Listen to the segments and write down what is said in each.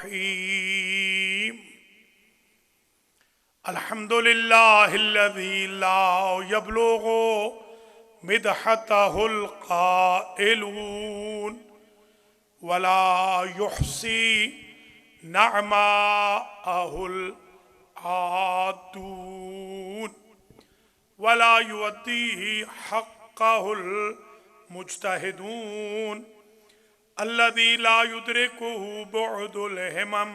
रहीम। अल्हम्दुलिल्लाहिल्लज़ी ला यब्लुगु मिदहतहुल क़ाइलून वला युहसी नअमाअहुल आदून वला युअद्दीहि हक़्क़हुल मुज्तहिदून अल्लज़ी ला युद्रिकुहु बुअदुल हिमम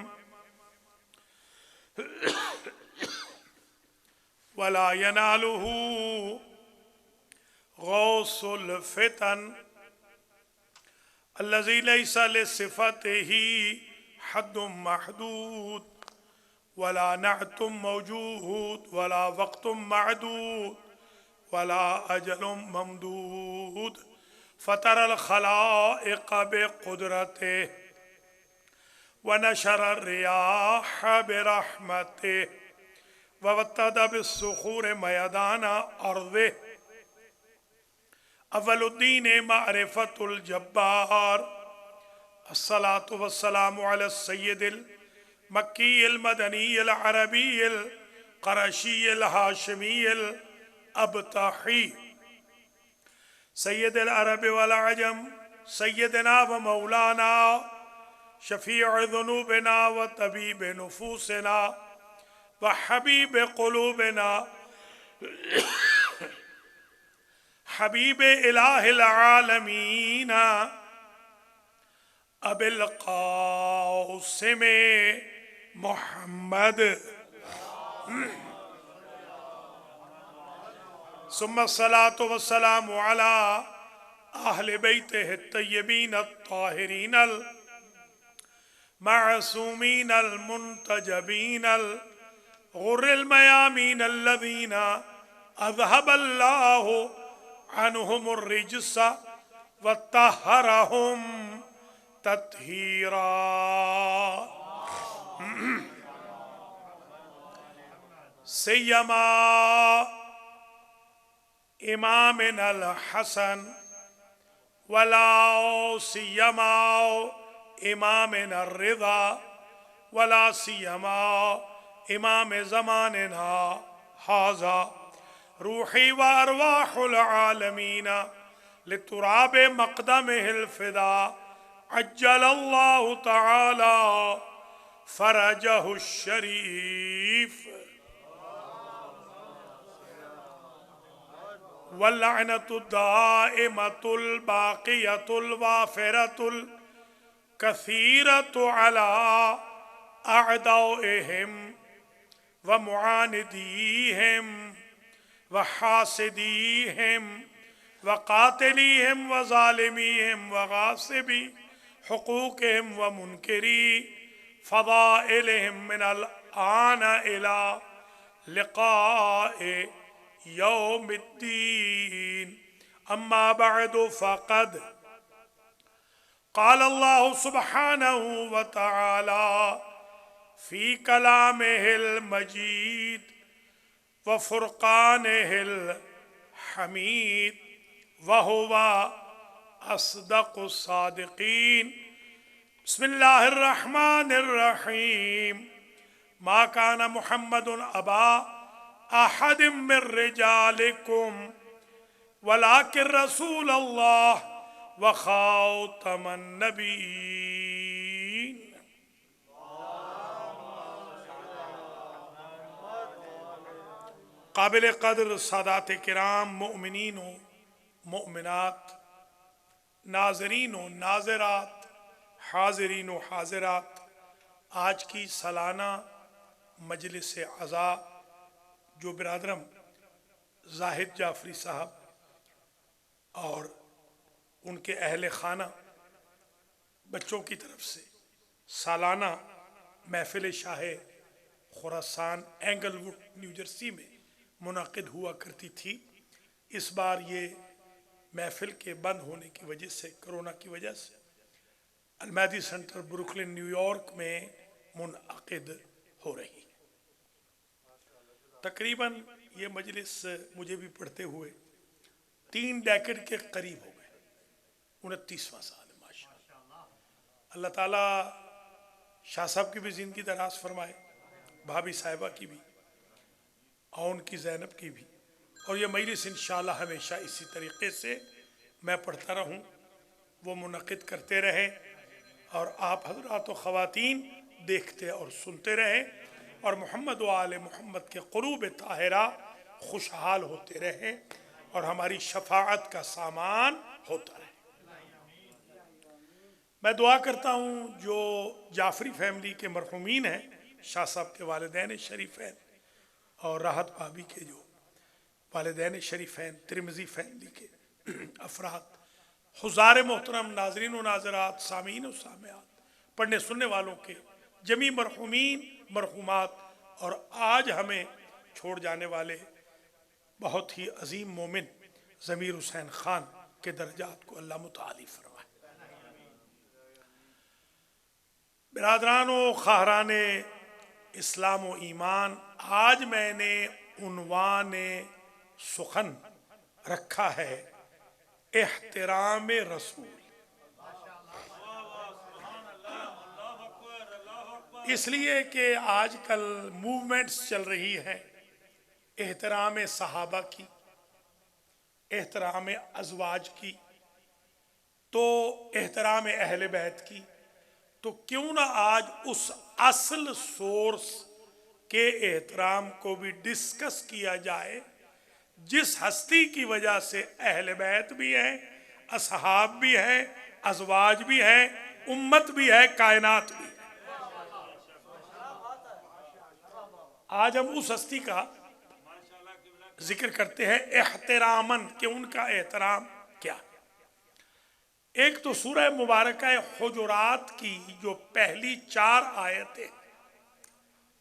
वला यनालुहु गौसुल फितन अल्लज़ी लैसा लिसिफ़तिही हद्दुम महदूद वला नअतुम मौजूद वला वक़्तुम मअदूद वला अजलुम ममदूद फ़तरल ख़लाइक़ बिक़ुदरतिही वनशर रियाह बिरहमतिही ववत्तद बिस्सुखूर मयदाना अर्ज़िही अव्वलुद्दीन मारिफतुल जब्बार अस्सलातु वस्सलामु अला सय्यदिल मक्कील मदनील अरबील क़रशील हाशिमील अबतही सय्यदुल अरब वल अजम सय्यदना व मौलाना शफ़ीअ ज़ुनूबिना व तबीब नुफूसिना व हबीब क़ुलूबिना हबीब इलाहिल आलमीन अबिल क़ासिम मुहम्मद सुम्मा सलातु वस्सलामु अला अहले बैतिहि तय्यबीन अत्ताहिरीन अल मासूमीन अल मुंतजबीन अल गुर्रिल मयामीन अल्लज़ीना अज़हबल्लाहु अन्हुमुर रिज्स वत्तहरहुम तत्हीरा। सय्यमा इमामिनल हसन वला सियमा इमामिनर रिज़ा वला सियमा इमाम ज़मानिना हाज़ा रूही व अरवाहुल आलमीन लितुराब मक़दमिहिल फ़िदा अज्जलल्लाहु तआला फ़रजहु शरीफ वल्लअनतु दाइमतुल बाक़ियतुल वाफ़िरतुल कसीरतु अला अअदाइहिम व मुआनिदीहिम व हासिदीहिम व क़ातिलीहिम व ज़ालिमीहिम व गासिबी हुक़ूक़िहिम व मुनकिरी फ़दाइलिहिम मिनल आन इला लिक़ाए यौमिद्दीन। अम्मा बअदु फ़क़द क़ाल अल्लाहु सुब्हानहु व तआला फ़ी कलामिहिल मजीद व फ़ुरक़ानिहिल हमीद व हुवा अस्दक़ुस सादिक़ीन। बिस्मिल्लाहिर रहमानिर रहीम। मा काना मुहम्मदुन अबा अहदिम मिर रिजालिकुम वलाकिन रसूलल्लाह व खातमन नबीय्यीन। काबिल क़द्र सादात किराम मोमिनीन व मोमिनात नाज़रीन व नाज़रात हाज़रीन व हाज़िरात, आज की सालाना मजलिस अज़ा जो बिरादरम जाहिद जाफरी साहब और उनके अहले खाना बच्चों की तरफ से सालाना महफिल Shah Khorasan Englewood new Jersey में मुनाकिद हुआ करती थी। इस बार ये महफिल के बंद होने की वजह से, कोरोना की वजह से, अलमहदी सेंटर ब्रुकलिन न्यूयॉर्क में मुनअकिद हो रही है। तकरीबन ये मजलिस मुझे भी पढ़ते हुए 3 डेकेड के करीब हो गए। 29वां साल है माशाअल्लाह। अल्लाह ताला शाह साहब की भी ज़िंदगी दराज फरमाए, भाभी साहिबा की भी और उनकी ज़ैनब की भी। और ये मजलिस इंशाअल्लाह हमेशा इसी तरीक़े से मैं पढ़ता रहूँ, वो मुनक़िद करते रहें और आप हज़रात व ख़वातीन देखते और सुनते रहें और मोहम्मद व आले मोहम्मद के क़ुरूब ताहिरा खुशहाल होते रहें और हमारी शफाअत का सामान होता रहे। मैं दुआ करता हूँ जो जाफरी फैमिली के मरहूमीन हैं, शाह साहब के वालिदैन शरीफैन और राहत भाभी के जो वालिदैन शरीफैन, तिरमिज़ी फैमिली के अफराद, हुज़ार मोहतरम, नाज़रीन व नाज़रात, सामीन व सामियात, पढ़ने सुनने वालों के जमी मरहूमीन मरहूमात और आज हमें छोड़ जाने वाले बहुत ही अजीम मोमिन ज़मीर हुसैन ख़ान के दर्जात को अल्लाह मुताली फरमाए। बिरादरान व ख़ाहरान इस्लाम व ईमान, आज मैंने उन्वान सुखन रखा है एहतराम रसूल। इसलिए कि आजकल मूवमेंट्स चल रही हैं एहतराम सहाबा की, एहतराम अज़वाज की, तो एहतराम अहले बैत की, तो क्यों ना आज उस असल सोर्स के एहतराम को भी डिस्कस किया जाए जिस हस्ती की वजह से अहले बैत भी है, असहाब भी है, अज़वाज भी है, उम्मत भी है, कायनात भी है। आज हम उस हस्ती का जिक्र करते हैं एहतरामन, कि उनका एहतराम क्या। एक तो सूरह मुबारका हुजुरात की जो पहली 4 आयतें,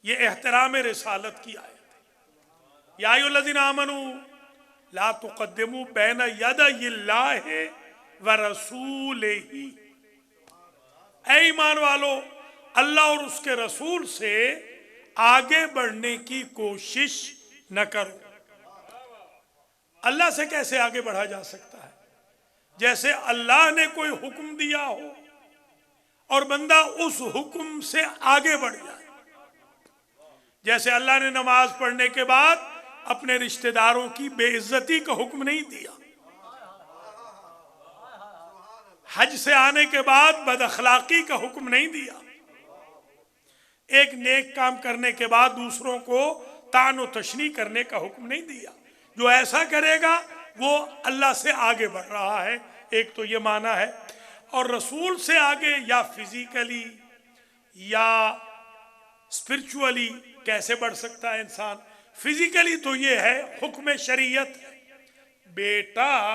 ये एहतराम रिसालत की आयत है। या अय्युहल्लज़ीना आमनू ला तुक़द्दिमू बैना यदयिल्लाहि व रसूलिही, ऐ ईमान वालो, अल्लाह और उसके रसूल से आगे बढ़ने की कोशिश न करो। अल्लाह से कैसे आगे बढ़ा जा सकता है? जैसे अल्लाह ने कोई हुक्म दिया हो और बंदा उस हुक्म से आगे बढ़ जाए। जैसे अल्लाह ने नमाज पढ़ने के बाद अपने रिश्तेदारों की बेइज्जती का हुक्म नहीं दिया, हज से आने के बाद बदअखलाकी का हुक्म नहीं दिया, एक नेक काम करने के बाद दूसरों को तान व तशनी करने का हुक्म नहीं दिया। जो ऐसा करेगा वो अल्लाह से आगे बढ़ रहा है, एक तो ये माना है। और रसूल से आगे या फिजिकली या स्पिरिचुअली कैसे बढ़ सकता है इंसान? फिजिकली तो ये है, हुक्म शरीयत है, बेटा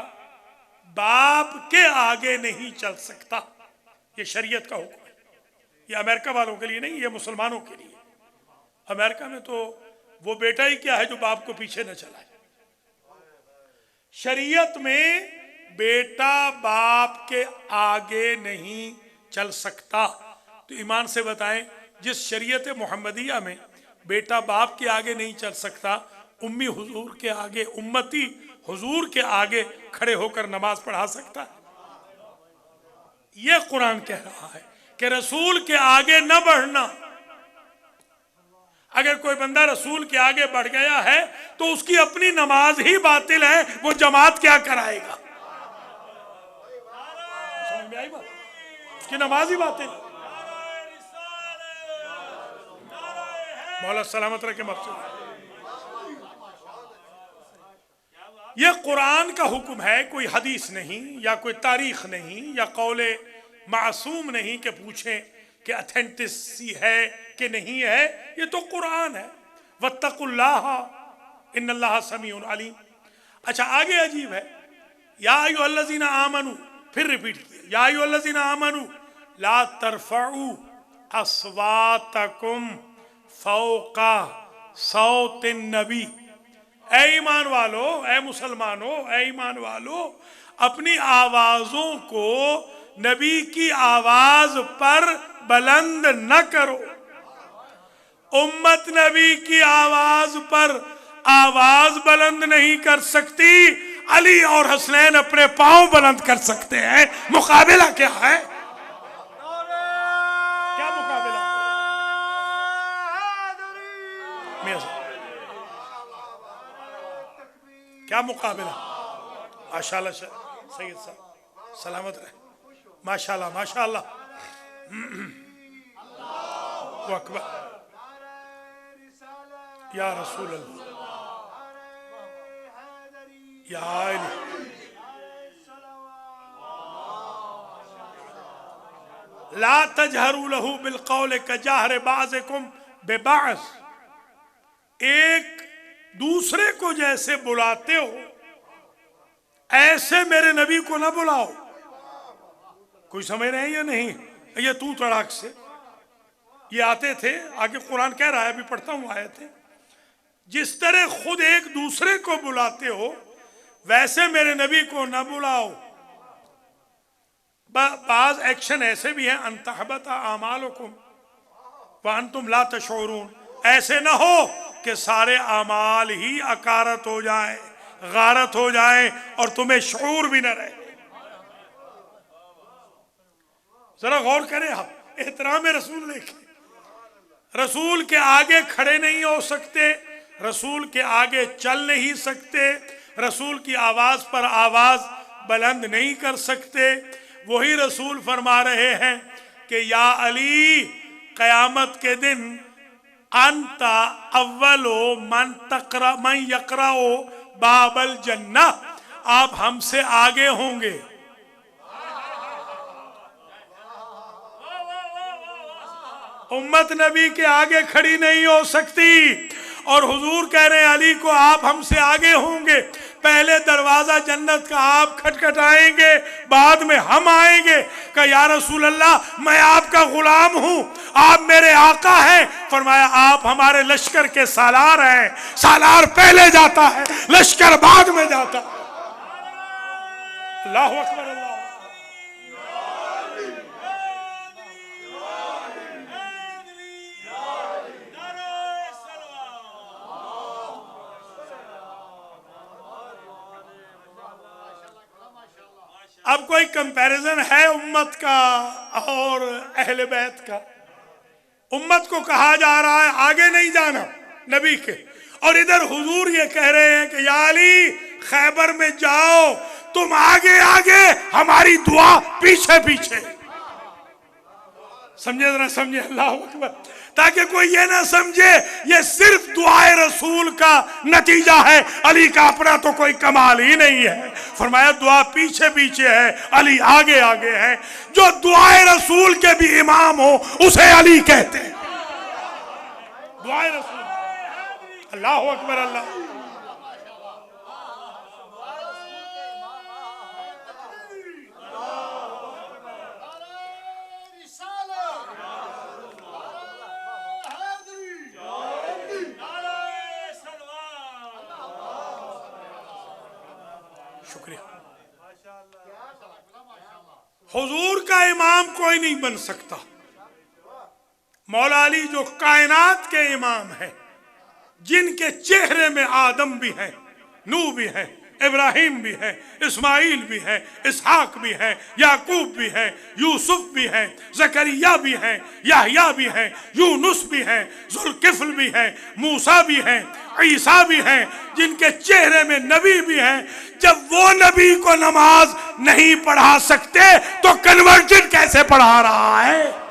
बाप के आगे नहीं चल सकता, ये शरीयत का हुक्म है। ये अमेरिका वालों के लिए नहीं, ये मुसलमानों के लिए। अमेरिका में तो वो बेटा ही क्या है जो बाप को पीछे न चलाए। शरीयत में बेटा बाप के आगे नहीं चल सकता। तो ईमान से बताएं, जिस शरीयत मोहम्मदिया में बेटा बाप के आगे नहीं चल सकता, उम्मी हुजूर के आगे, उम्मती हुजूर के आगे खड़े होकर नमाज पढ़ा सकता है? यह कुरान कह रहा है कि रसूल के आगे न बढ़ना। अगर कोई बंदा रसूल के आगे बढ़ गया है तो उसकी अपनी नमाज ही बातिल है, वो जमात क्या कराएगा? समझ में आई बात? उसकी नमाज ही बातिल। मौला सलामत रखे मकसूद। यह कुरान का हुक्म है, कोई हदीस नहीं या कोई तारीख नहीं या कौले मासूम नहीं कि पूछें कि अथेंटिसी है कि नहीं है। ये तो कुरान है। वत्तकुल्लाह इन्नल्लाह समीउन अलीम। अच्छा, आगे अजीब है, या अय्युहल्लज़ीना आमनू, फिर रिपीट किया, या अय्युहल्लज़ीना आमनू ला तरफऊ अस्वातकुम फौका सौतिन नबी। ऐ ईमान वालो, ऐ मुसलमानों, ऐ ईमान वालो, अपनी आवाजों को नबी की आवाज पर बुलंद न करो। उम्मत नबी की आवाज पर आवाज बुलंद नहीं कर सकती, अली और हसनैन अपने पांव बुलंद कर सकते हैं। मुकाबला क्या है? क्या मुकाबला? मियां साहब, क्या मुकाबला। माशाल्लाह सैयद साहब सलामत रहे, माशाल्लाह माशाल्लाह। अल्लाहु अकबर, या रसूल अल्लाह, या अली। ला तजहरू लहू बिलकौल कजहर बाज़िकुम बिबाज़, एक दूसरे को जैसे बुलाते हो ऐसे मेरे नबी को ना बुलाओ। कोई समझ रहे हैं या नहीं? ये तू तड़ाक से ये आते थे, आगे कुरान कह रहा है, अभी पढ़ता हूं आयत है, जिस तरह खुद एक दूसरे को बुलाते हो वैसे मेरे नबी को ना बुलाओ। बाज एक्शन ऐसे भी हैं, अंतहबता आमालुकुम व अंतुम ला तशऊरून, ऐसे ना हो कि सारे आमाल ही अकारत हो जाए, गारत हो जाए और तुम्हें शऊर भी न रहे। जरा गौर करें आप, एहतराम रसूल देखें, रसूल के आगे खड़े नहीं हो सकते, रसूल के आगे चल नहीं सकते, रसूल की आवाज पर आवाज बुलंद नहीं कर सकते। वही रसूल फरमा रहे हैं कि या अली, कयामत के दिन अंता अव्वलो मन यकराओ बाबल जन्ना, आप हमसे आगे होंगे। उम्मत नबी के आगे खड़ी नहीं हो सकती और हुजूर कह रहे हैं अली को आप हमसे आगे होंगे। पहले दरवाजा जन्नत का आप खटखटाएंगे, बाद में हम आएंगे। कहा या रसूल अल्लाह, मैं आपका गुलाम हूं, आप मेरे आका हैं। फरमाया आप हमारे लश्कर के सालार हैं, सालार पहले जाता है, लश्कर बाद में जाता है। अल्लाहु अकबर, अल्लाह। अब कोई कंपैरिजन है उम्मत का और अहले बैत का? उम्मत को कहा जा रहा है आगे नहीं जाना नबी के, और इधर हुजूर ये कह रहे हैं कि या अली खैबर में जाओ, तुम आगे आगे, हमारी दुआ पीछे पीछे। समझे जरा, समझे। अल्लाह अकबर, ताकि कोई ये ना समझे ये सिर्फ दुआए रसूल का नतीजा है, अली का अपना तो कोई कमाल ही नहीं है। फरमाया दुआ पीछे पीछे है, अली आगे आगे है। जो दुआए रसूल के भी इमाम हो उसे अली कहते हैं, दुआए रसूल। अल्लाह अकबर, अल्लाह। शुक्रिया। हुजूर का इमाम कोई नहीं बन सकता। मौला अली जो कायनात के इमाम हैं, जिनके चेहरे में आदम भी है, नूह भी है, इब्राहिम भी है, इस्माइल भी है, इसहाक भी है, याकूब भी है, यूसुफ भी है, जकरिया भी है, याहया भी है, यूनुस भी है, जुल्किफ्ल भी है, मूसा भी है, ईसा भी है, जिनके चेहरे में नबी भी है। जब वो नबी को नमाज नहीं पढ़ा सकते तो कन्वर्टेड कैसे पढ़ा रहा है?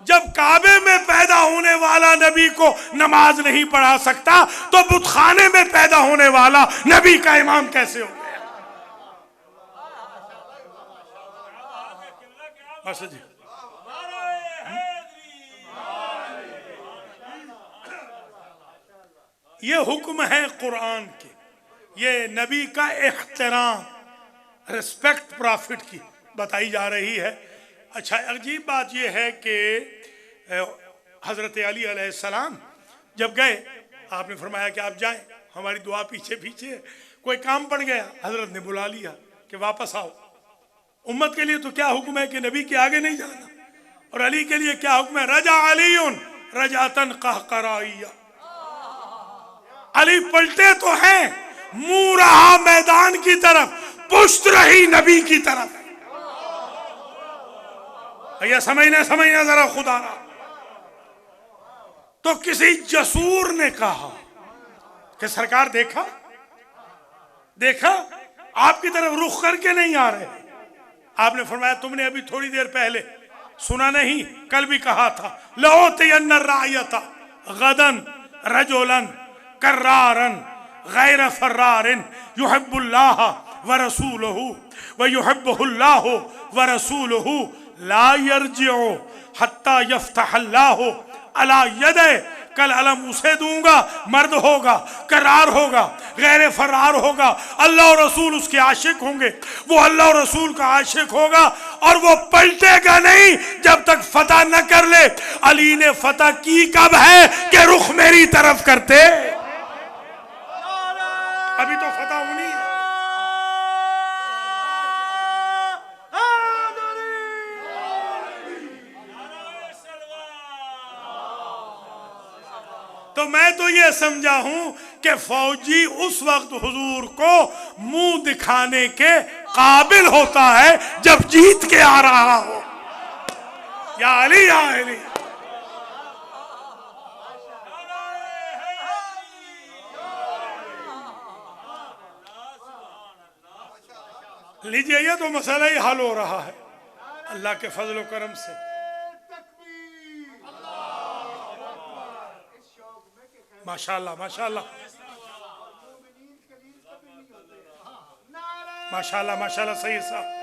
जब काबे में पैदा होने वाला नबी को नमाज नहीं पढ़ा सकता तो बुतखाने में पैदा होने वाला नबी का इमाम कैसे हो गया? बस जी, ये हुक्म है कुरान के, ये नबी का एहतराम, रिस्पेक्ट प्रॉफिट की बताई जा रही है। अच्छा, अजीब बात यह है कि हज़रत अली अलैहिस्सलाम जब गए, आपने फरमाया कि आप जाएं, हमारी दुआ पीछे पीछे है। कोई काम पड़ गया, हज़रत ने बुला लिया कि वापस आओ। उम्मत के लिए तो क्या हुक्म है कि नबी के आगे नहीं जाना, और अली के लिए क्या हुक्म है? रजा अलीउन रजातन कहकराइया, अली पलटे तो हैं, मुंह रहा मैदान की तरफ, पुश्त रही नबी की तरफ। भैया समझना जरा खुदा, तो किसी जसूर ने कहा कि सरकार देखा देखा आपकी तरफ रुख करके नहीं आ रहे। आपने फरमाया तुमने अभी थोड़ी देर पहले सुना नहीं, कल भी कहा था, लओतियन्न रायता गदन रजुलन कर्रारन गैर फर्रारिन युहिब्बुल्लाह व रसूलहु व युहिब्बुहुल्लाहु व रसूलहु ला यरजिउ हत्ता यफ्तहल्लाहु अला यदे। कल अलम उसे दूंगा, मर्द होगा, करार होगा, गैर फरार होगा, अल्लाह और रसूल उसके आशिक होंगे, वो अल्लाह और रसूल का आशिक होगा और वो पलटेगा नहीं जब तक फतह न कर ले। अली ने फतह की कब है कि रुख मेरी तरफ करते, अभी तो फतह उन्हीं है। तो मैं तो ये समझा हूं कि फौजी उस वक्त हुजूर को मुंह दिखाने के काबिल होता है जब जीत के आ रहा हो। या अली या अली। लीजिए, ये तो मसला ही हल हो रहा है अल्लाह के फजल व करम से। माशाल्लाह माशाल्लाह माशाल्लाह माशाल्लाह, सही साहब।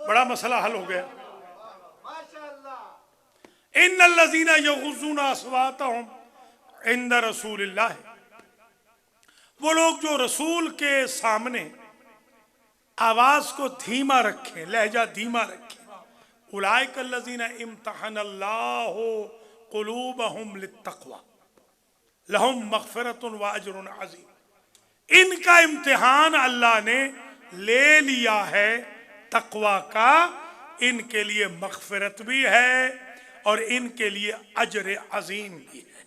बड़ा मसला हल हो गया। इन्नल्लज़ीना यग़ुज़्ज़ूना अस्वातहुम इंद रसूलिल्लाह, वो लोग जो रसूल के सामने आवाज को धीमा रखें, लहजा धीमा रखें। उलाइकल्लज़ीना इम्तहनल्लाहु क़ुलूबहुम लित्तक़वा लहुम मग़फ़िरतुन व अज्रुन अज़ीम। इनका इम्तिहान अल्लाह ने ले लिया है तकवा का, इनके लिए मग़फ़िरत भी है और इनके लिए अजर अजीम भी है।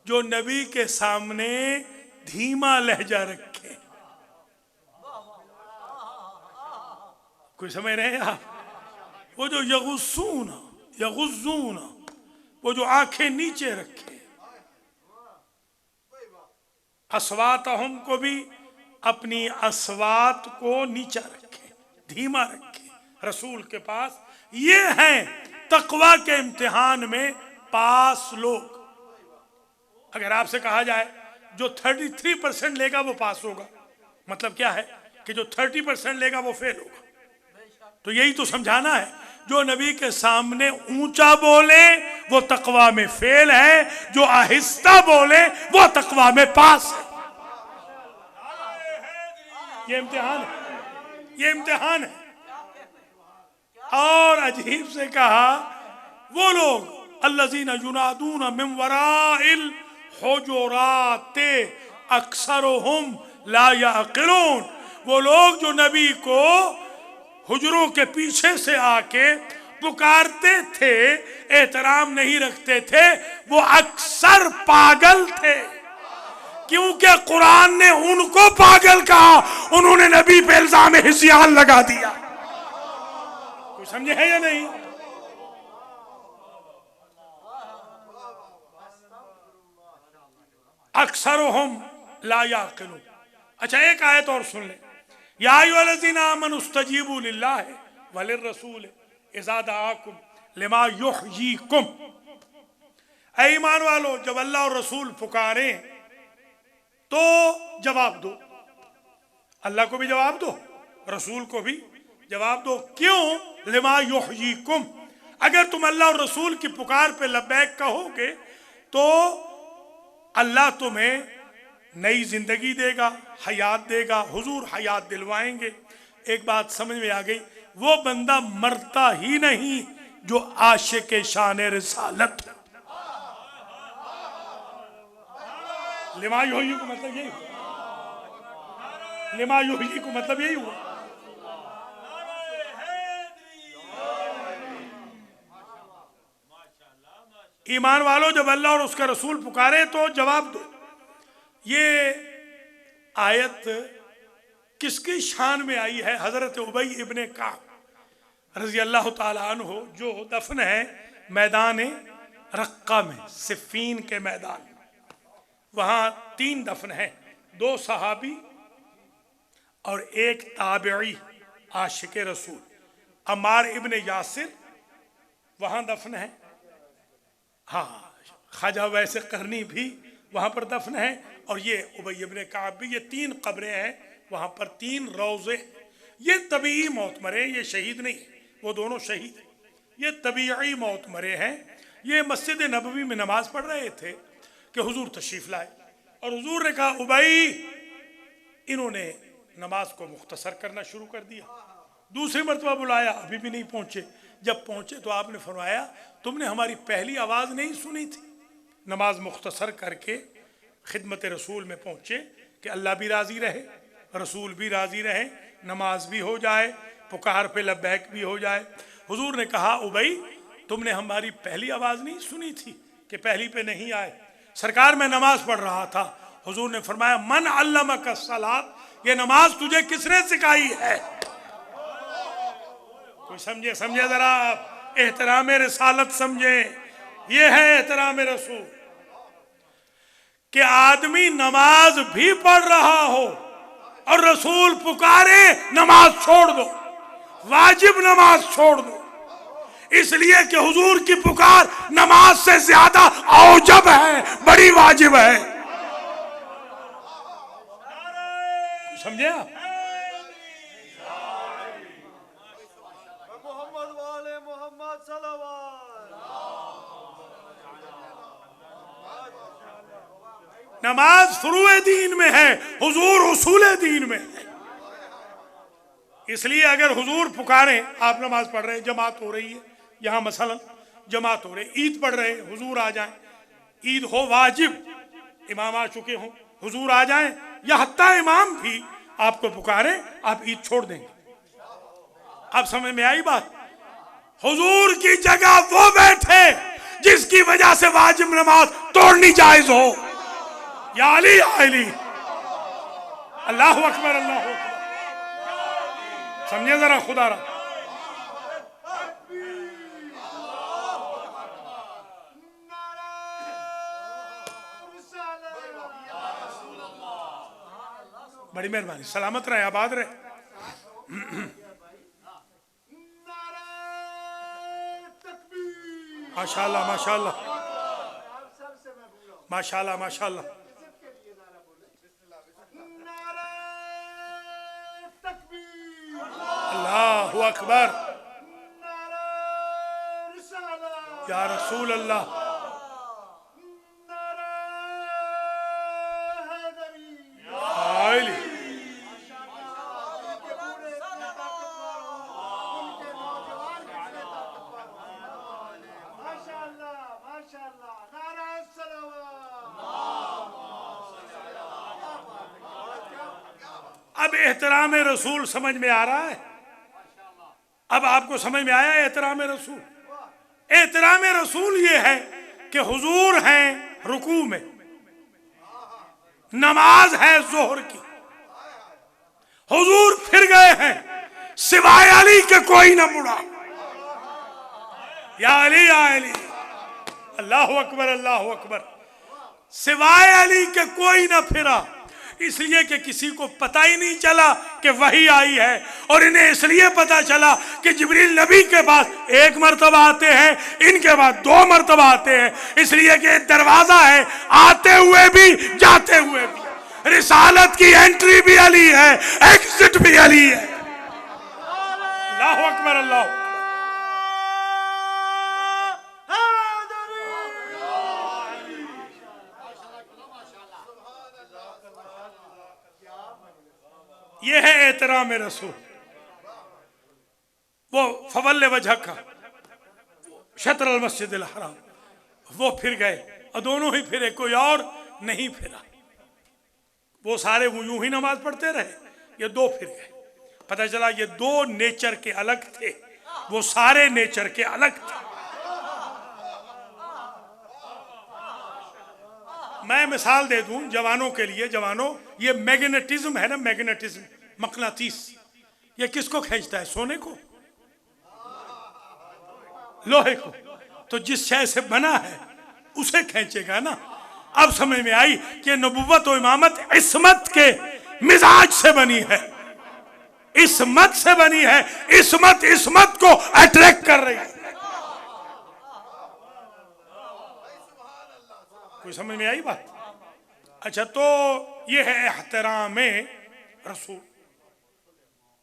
जो नबी के सामने धीमा लहजा रखे, कोई समझ रहे हैं आप? वो जो यग़ुज़्ज़ून, वो जो आंखें नीचे रखे, अस्वातहुम को भी अपनी अस्वात को नीचा रखे, धीमा रखे रसूल के पास। ये हैं तकवा के इम्तिहान में पास लोग। अगर आपसे कहा जाए जो 33% लेगा वो पास होगा, मतलब क्या है कि जो 30% लेगा वो फेल होगा। तो यही तो समझाना है, जो नबी के सामने ऊंचा बोले वो तकवा में फेल है, जो आहिस्ता बोले वो तकवा में पास है। ये इम्तिहान है, ये इम्तिहान है। और अजीब से कहा, वो लोग अल्लज़ीना युनादूना मिन वराइल हुजुराते अक्सरुहुम ला यअक़िलून, वो लोग जो नबी को हुजरों के पीछे से आके पुकारते थे, एहतराम नहीं रखते थे, वो अक्सर पागल थे, क्योंकि कुरान ने उनको पागल कहा, उन्होंने नबी पे इल्जाम हिस्यान लगा दिया। कोई समझे है या नहीं? अक्सरुहुम ला याक़िलून। अच्छा, एक आयत और सुन ले, या अय्युहल्लज़ीना आमनू इस्तजीबू लिल्लाहि व लिर्रसूल इज़ा दआकुम लिमा युहयीकुम। ऐ ईमान वालो, जब अल्लाह और रसूल पुकारें तो जवाब दो। अल्लाह को भी जवाब दो, रसूल को भी जवाब दो। क्यों? लिमा युहयीकुम। अगर तुम अल्लाह और रसूल की पुकार पे लब्बैक कहोगे तो अल्लाह तुम्हें नई जिंदगी देगा, हयात देगा, हुजूर हयात दिलवाएंगे। एक बात समझ में आ गई, वो बंदा मरता ही नहीं जो आशिक शान रिसालत। लिमा युहयी को मतलब यही हुआ, लिमा युहयी को मतलब यही हुआ। ईमान वालों, जब अल्लाह और उसका रसूल पुकारे तो जवाब दो। ये आयत किसकी शान में आई है? हजरत उबई इब्ने काब रजी अल्लाह ताला अन्हु, जो दफन है मैदान रक्का में, सिफ़ीन के मैदान में। वहां 3 दफन है, 2 सहाबी और 1 ताबिई आशिक रसूल। अम्मार इब्ने यासिर वहां दफन है। हाँ, ख्वाजा वैसे करनी भी वहां पर दफन है, और ये उबई इब्ने काब भी। ये 3 कब्रें हैं वहां पर, 3 रोज़े। ये तबीई मौत मरे, ये शहीद नहीं, वो दोनों शहीद हैं। ये तबीई मौत मरे हैं। ये मस्जिद नबवी में नमाज पढ़ रहे थे कि हुजूर तशरीफ लाए, और हुजूर ने कहा उबई, इन्होंने नमाज को मुख्तसर करना शुरू कर दिया। दूसरी मरतबा बुलाया, अभी भी नहीं पहुंचे। जब पहुंचे तो आपने फरमाया, तुमने हमारी पहली आवाज़ नहीं सुनी थी? नमाज मुख्तसर करके खिदमत रसूल में पहुंचे कि अल्लाह भी राज़ी रहे, रसूल भी राज़ी रहे, नमाज भी हो जाए, पुकार पे लब्बैक भी हो जाए। हुजूर ने कहा उबई, तुमने हमारी पहली आवाज़ नहीं सुनी थी कि पहली पे नहीं आए? सरकार, मैं नमाज पढ़ रहा था। हुजूर ने फरमाया, मन अल्लमका सलात, ये नमाज तुझे किसने सिखाई है? कोई समझे? समझे जरा, एहतराम रिसालत समझे। ये है एहतराम रसूल कि आदमी नमाज भी पढ़ रहा हो और रसूल पुकारे नमाज छोड़ दो, वाजिब नमाज छोड़ दो, इसलिए कि हुजूर की पुकार नमाज से ज्यादा औजब है, बड़ी वाजिब है। समझे आप? नमाज फुरूए दीन में है, हुजूर उसूले दीन में है। इसलिए अगर हुजूर पुकारें, आप नमाज पढ़ रहे, जमात हो रही है यहाँ, मसलन जमात हो रही, ईद पढ़ रहे, हुजूर आ जाएं, ईद हो वाजिब, इमाम आ चुके हों, हुजूर आ जाएं, या हत्ता इमाम भी आपको पुकारे, आप ईद छोड़ देंगे। आप समझ में आई बात? हुजूर की जगह वो बैठे जिसकी वजह से वाजिब नमाज तोड़नी जायज हो। या अली, या अली, अल्लाहु अकबर, अल्लाहु अकबर। समझे जरा खुदा रहा। बड़ी मेहरबानी, सलामत रहे, आबाद रहे। माशाल्लाह माशाल्लाह माशाल्लाह माशाल्लाह। अल्लाहु अकबर, या रसूल अल्लाह। अब एहतराम रसूल समझ में आ रहा है? अब आपको समझ में आया एहतराम रसूल? एहतराम रसूल ये है कि हुजूर हैं रुकू में, नमाज है जोहर की, हुजूर फिर गए हैं, सिवाय अली के कोई न मुड़ा। या अली, या अली, अल्लाहु अकबर, अल्लाहु अकबर। सिवाय अली के कोई न फिरा, इसलिए कि किसी को पता ही नहीं चला कि वही आई है, और इन्हें इसलिए पता चला कि जिब्रील नबी के पास 1 मरतबा आते हैं, इनके बाद 2 मरतबा आते हैं, इसलिए कि दरवाजा है, आते हुए भी जाते हुए भी। रिसालत की एंट्री भी अली है, एग्जिट भी अली है। अल्लाहु अकबर, अल्लाहु। ये है एहतराम रसूल। वो फवल्ले वजह का शतर अल मस्जिद अल हराम, वो फिर गए, और दोनों ही फिरे, कोई और नहीं फिरा। वो सारे यूं ही नमाज पढ़ते रहे, ये 2 फिर गए। पता चला ये 2 नेचर के अलग थे, वो सारे नेचर के अलग थे। मैं मिसाल दे दूं जवानों के लिए। जवानों, ये मैग्नेटिज्म है ना, मैग्नेटिज्म, मकनातीस, ये किसको खींचता है? सोने को, लोहे को। तो जिस शय से बना है उसे खींचेगा ना। अब समझ में आई कि नबुव्वत और इमामत इस्मत के मिजाज से बनी है, इस्मत से बनी है। इस्मत इस्मत को अट्रैक्ट कर रही है। कोई समझ में आई बात? अच्छा, तो ये है एहतराम रसूल।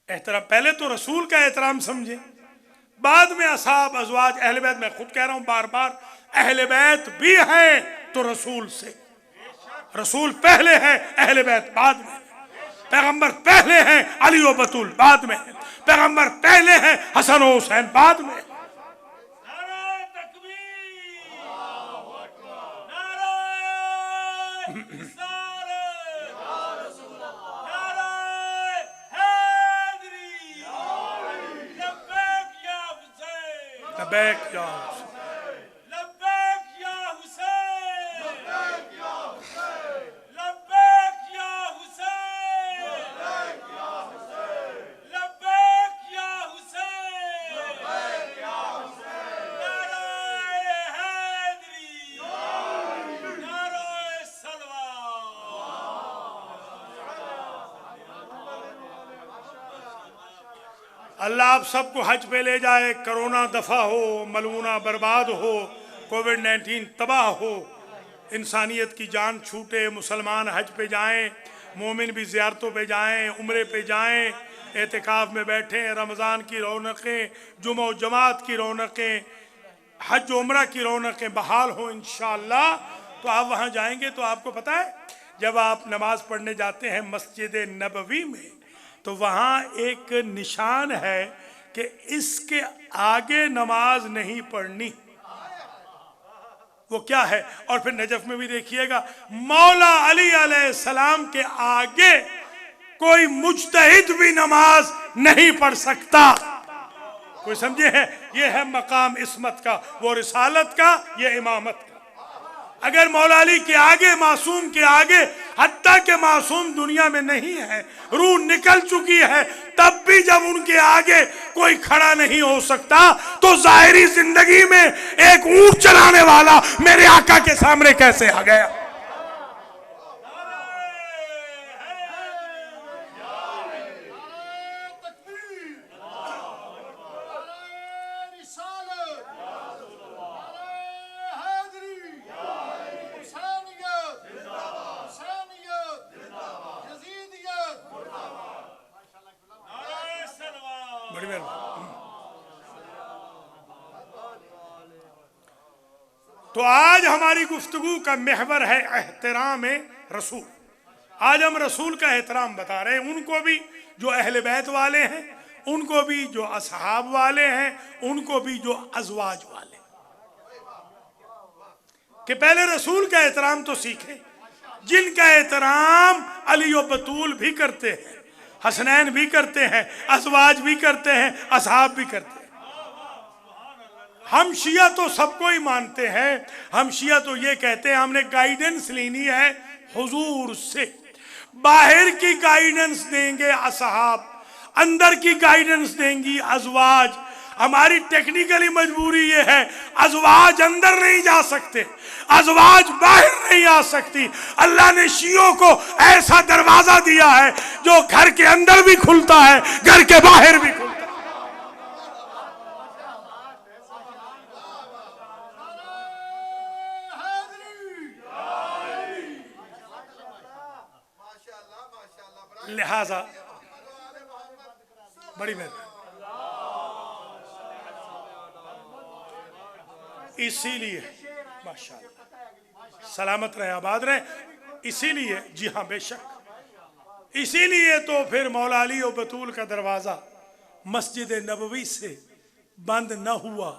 एहतराम, पहले तो रसूल का एहतराम समझे, बाद में असहाब, अज़वाज, अहले बैत। मैं खुद कह रहा हूं बार बार, अहले बैत भी हैं तो रसूल से। रसूल पहले है, अहले बैत बाद में। पैगंबर पहले हैं, अली व बतूल बाद में। पैगंबर पहले हैं, हसन व हुसैन बाद में। लब्बैक या हुसैन, लब्बैक या हुसैन, लब्बैक या हुसैन, लब्बैक या हुसैन, नाराए हैदरी, नाराए अल्लाह आप सबको हज पे ले जाए। कोरोना दफा हो, मलूना बर्बाद हो, कोविड-19 तबाह हो, इंसानियत की जान छूटे, मुसलमान हज पे जाएं, मोमिन भी ज़ियारतों पे जाएं, उम्रे पे जाएं, एतिकाफ में बैठें, रमज़ान की रौनकें, जुमा जमात की रौनकें, हज उम्रा की रौनकें बहाल हो इंशाअल्लाह। तो आप वहाँ जाएंगे तो आपको पता है, जब आप नमाज पढ़ने जाते हैं मस्जिद नबवी में, तो वहाँ एक निशान है कि इसके आगे नमाज नहीं पढ़नी। वो क्या है? और फिर नजफ में भी देखिएगा, मौला अली अलैहिस्सलाम के आगे कोई मुज्तहिद भी नमाज नहीं पढ़ सकता। कोई समझे है? ये है मकाम इस्मत का, वो रिसालत का, ये इमामत का। अगर मौला अली के आगे, मासूम के आगे, हत्ता के मासूम दुनिया में नहीं है, रूह निकल चुकी है, तब भी जब उनके आगे कोई खड़ा नहीं हो सकता, तो जाहिरी जिंदगी में एक ऊंट चलाने वाला मेरे आका के सामने कैसे आ गया? बड़ी मेहरबानी। तो आज हमारी गुफ्तगू का महवर है एहतराम रसूल। आज हम रसूल का एहतराम बता रहे हैं, उनको भी जो अहले बैत वाले हैं, उनको भी जो असहाब वाले हैं, उनको भी जो अज़वाज वाले, कि पहले रसूल का एहतराम तो सीखें, जिनका एहतराम अली व बतूल भी करते हैं, हसनैन भी करते हैं, अज़वाज भी करते हैं, असहाब भी करते हैं। हम शिया तो सबको ही मानते हैं। हम शिया तो ये कहते हैं हमने गाइडेंस लेनी है हुजूर से। बाहर की गाइडेंस देंगे असहाब, अंदर की गाइडेंस देंगी अज़वाज। हमारी टेक्निकली मजबूरी ये है, अज़वाज अंदर नहीं जा सकते, अज़वाज बाहर नहीं आ सकती। अल्लाह ने शियों को ऐसा दरवाजा दिया है जो घर के अंदर भी खुलता है, घर के बाहर भी खुलता है। लिहाजा बड़ी मेहरबानी, इसीलिए माशाअल्लाह सलामत रहे, आबाद रहे। इसीलिए, जी हाँ बेशक, इसीलिए तो फिर मौला अली और बतूल का दरवाजा मस्जिद नबवी से बंद न हुआ,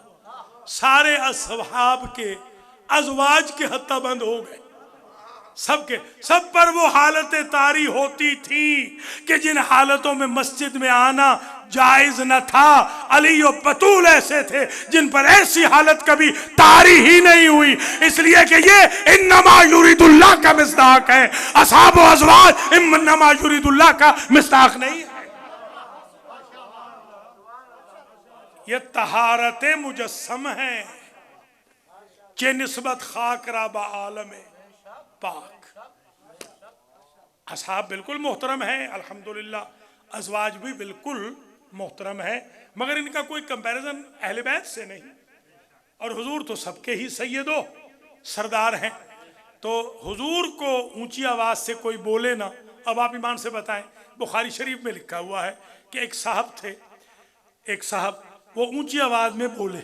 सारे असहाब के, अज़वाज के हत्ता बंद हो गए। सबके सब पर वो हालतें तारी होती थी कि जिन हालतों में मस्जिद में आना जायज न था, अली और बतूल ऐसे थे जिन पर ऐसी हालत कभी तारी ही नहीं हुई, इसलिए कि ये इन्नमा युरीदुल्लाह का मिस्दाक है, असहाब व अज़वाज इन्नमा युरीदुल्लाह का मिस्दाक नहीं है। ये तहारत मुजस्सम है के निस्बत खाक राबा आलम पाक। असहाब बिल्कुल मोहतरम है अल्हम्दुलिल्लाह, अज़वाज भी बिल्कुल मोहतरम है, मगर इनका कोई कंपैरिजन अहले बैत से नहीं। और हुजूर तो सबके ही सैयदो सरदार हैं, तो हुजूर को ऊंची आवाज से कोई बोले ना। अब आप ईमान से बताएं, बुखारी शरीफ में लिखा हुआ है कि एक साहब थे, एक साहब वो ऊंची आवाज में बोले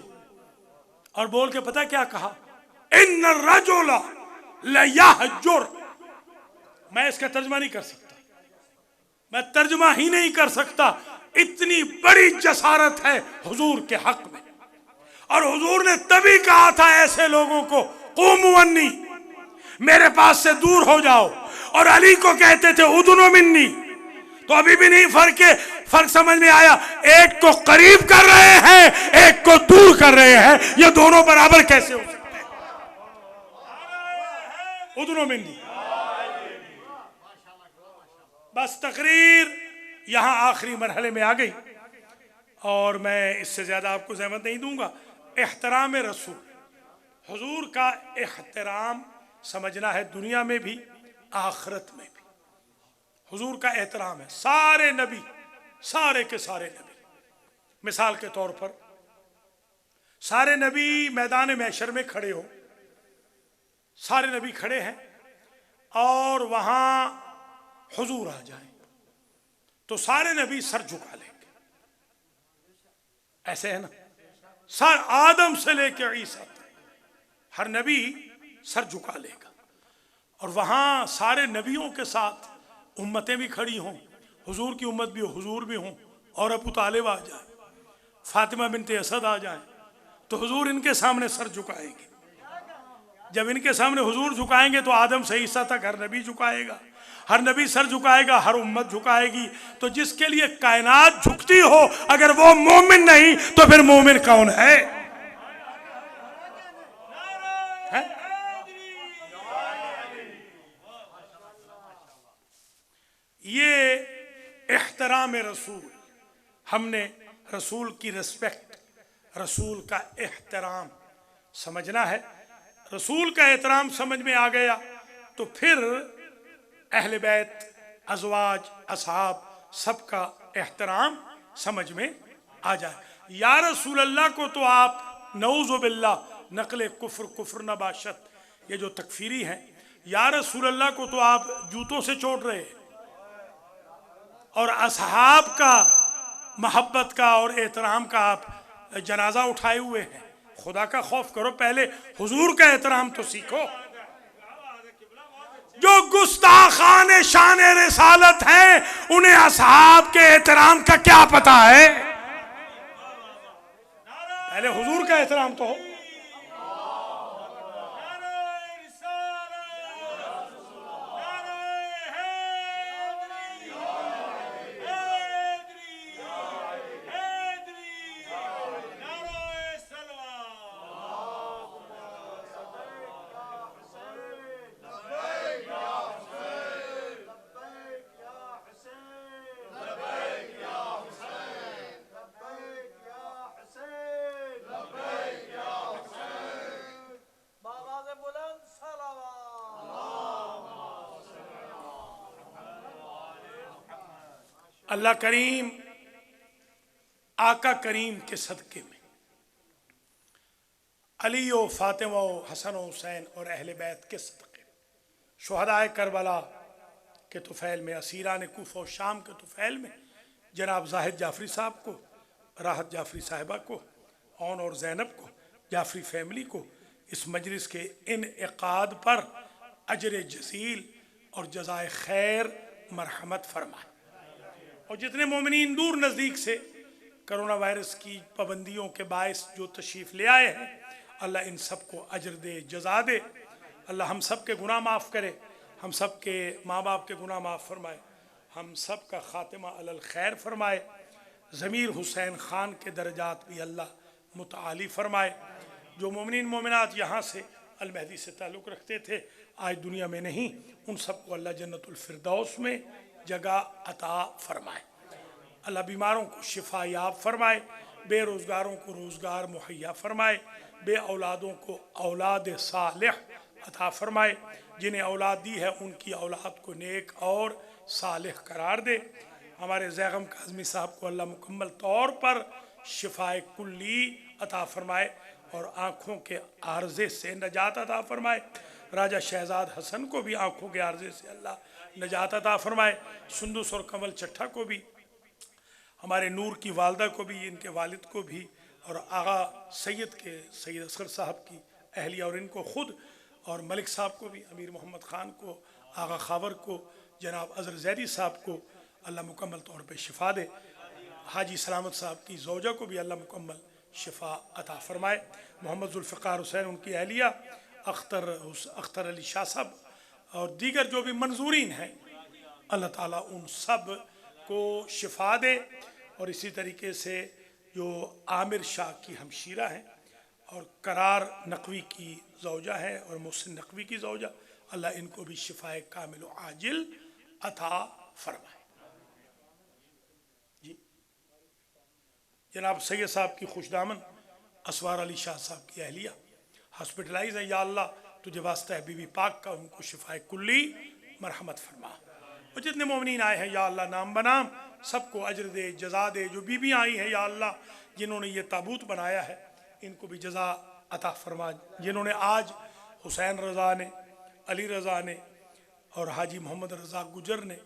और बोल के पता क्या कहा, इन्न रजुला लयहजुर। मैं इसका तर्जमा नहीं कर सकता, मैं तर्जमा ही नहीं कर सकता, इतनी बड़ी जसारत है हुजूर के हक में। और हुजूर ने तभी कहा था ऐसे लोगों को, क़ुमू अन्नी, मेरे पास से दूर हो जाओ। और अली को कहते थे उदुनो मिन्नी। तो अभी भी नहीं फर्क समझ में आया, एक को करीब कर रहे हैं, एक को दूर कर रहे हैं, ये दोनों बराबर कैसे हो सकते हैं? उदुनो मिन्नी। बस तकरीर यहां आखिरी मरहले में आ गई और मैं इससे ज्यादा आपको ज़हमत नहीं दूंगा। एहतराम रसूल, हुजूर का एहतराम समझना है दुनिया में भी आखिरत में भी। हुजूर का एहतराम है, सारे नबी, सारे के सारे नबी, मिसाल के तौर पर सारे नबी मैदान महशर में खड़े हो, सारे नबी खड़े हैं और वहां हुजूर आ जाए तो सारे नबी सर झुका लेंगे, ऐसे है ना। सर आदम से लेकर ईसा तक हर नबी सर झुका लेगा और वहां सारे नबियों के साथ उम्मतें भी खड़ी हों, हुजूर की उम्मत भी हो, हुजूर भी हों, और अबू तालिब आ जाए, फातिमा बिनते असद आ जाए, तो हुजूर इनके सामने सर झुकाएंगे। जब इनके सामने हुजूर झुकाएंगे तो आदम से ईसा तक हर नबी झुकाएगा, हर नबी सर झुकाएगा, हर उम्मत झुकाएगी। तो जिसके लिए कायनात झुकती हो, अगर वो मोमिन नहीं तो फिर मोमिन कौन है? ये एहतराम रसूल, हमने रसूल की रिस्पेक्ट, रसूल का एहतराम समझना है। रसूल का एहतराम समझ में आ गया तो फिर अहले बैत, अज़वाज, असहाब सबका एहतराम समझ में आ जाए। या रसूल अल्लाह को तो आप नऊज़ु बिल्लाह नकले कुफ्र नबाशत, ये जो तकफीरी हैं, या रसूल अल्लाह को तो आप जूतों से चोट रहे हैं और असहाब का मोहब्बत का और एहतराम का आप जनाजा उठाए हुए हैं। खुदा का खौफ करो, पहले हुजूर का एहतराम तो सीखो। जो गुस्ताखान शान रिसालत हैं उन्हें असहाब के एहतराम का क्या पता है? पहले हुजूर का एहतराम तो हो। अल्लाह करीम आका करीम के सदके में अली व फातिमा व हसन व हुसैन और अहले बैत के सदके में, शुहदाए करबला के तुफ़ैल में, असीरान कूफा और शाम के तुफ़ैल में जनाब जाहिद जाफरी साहब को, राहत जाफरी साहिबा को, औन और ज़ैनब को, जाफरी फैमिली को इस मजलिस के इनेकाद पर अजर जसील और जज़ाए खैर मरहमत फरमाए। और जितने मोमिनीन दूर नज़दीक से कोरोना वायरस की पाबंदियों के बायस जो तशरीफ़ ले आए हैं, अल्लाह इन सब को अजर दे, जज़ा दे। अल्लाह हम सब के गुनाह माफ़ करे, हम सब के माँ बाप के गुनाह माफ़ फरमाए, हम सब का ख़ातिमा अलल खैर फरमाए। ज़मीर हुसैन ख़ान के दर्जात भी अल्लाह मुतआली फरमाए। जो मोमिनीन मोमिनात यहाँ से अल महदी से ताल्लुक़ रखते थे, आज दुनिया में नहीं, उन सबको अल्लाह जन्नतुल फिरदौस में जगह अता फरमाए। अल्लाह बीमारों को शिफा याब फरमाए, बेरोज़गारों को रोज़गार मुहैया फरमाए, बे औलादों को औलाद सालिह अता फरमाए। जिन्हें औलाद दी है उनकी औलाद को नेक और सालिह करार दे। हमारे ज़ैगम काज़मी साहब को अल्लाह मुकम्मल तौर पर शिफाए कुल्ली अता फरमाए और आँखों के आर्ज़े से नजात अता फरमाए। राजा शहजाद हसन को भी आँखों के आर्ज़े से अल्लाह नजात अता फरमाए। सुंदुस और कमल चट्ठा को भी, हमारे नूर की वालदा को भी, इनके वालिद को भी, और आगा सैयद के सैयद असगर साहब की अहलिया और इनको ख़ुद, और मलिक साहब को भी, अमीर मोहम्मद ख़ान को, आगा खावर को, जनाब अज़र ज़ैदी साहब को अल्लाह मुकम्मल तौर पे शिफा दे। हाजी सलामत साहब की ज़ौजा को भी अल्लाह मुकम्मल शिफा अता फ़रमाए। मोहम्मद ज़ुल्फ़िकार हुसैन, उनकी अहलिया, अख्तर अली शाह साहब और दीगर जो भी मंजूरीन हैं, अल्लाह ताला उन सब को शिफा दे। और इसी तरीके से जो आमिर शाह की हमशीरा हैं और करार नकवी की ज़ौजा है और मोहसिन नकवी की ज़ौजा, अल्लाह इनको भी शिफाए कामिल व आजिल अता फरमाए। जी जनाब सैयद साहब की खुशदामन असवार अली शाह साहब की अहलिया हॉस्पिटलाइज है, या अल्लाह तुझे वास्ता है बीबी पाक का, उनको शिफाए कुल्ली मरहमत फरमा। और जितने मोमिनीन आए हैं या अल्लाह नाम बनाम सबको अजर दे, जज़ा दे। जो बीबियाँ आई हैं या अल्लाह जिन्होंने ये ताबूत बनाया है, इनको भी जज़ा अता फरमा। जिन्होंने आज हुसैन रज़ा ने, अली रज़ा ने और हाजी मोहम्मद रज़ा गुजर ने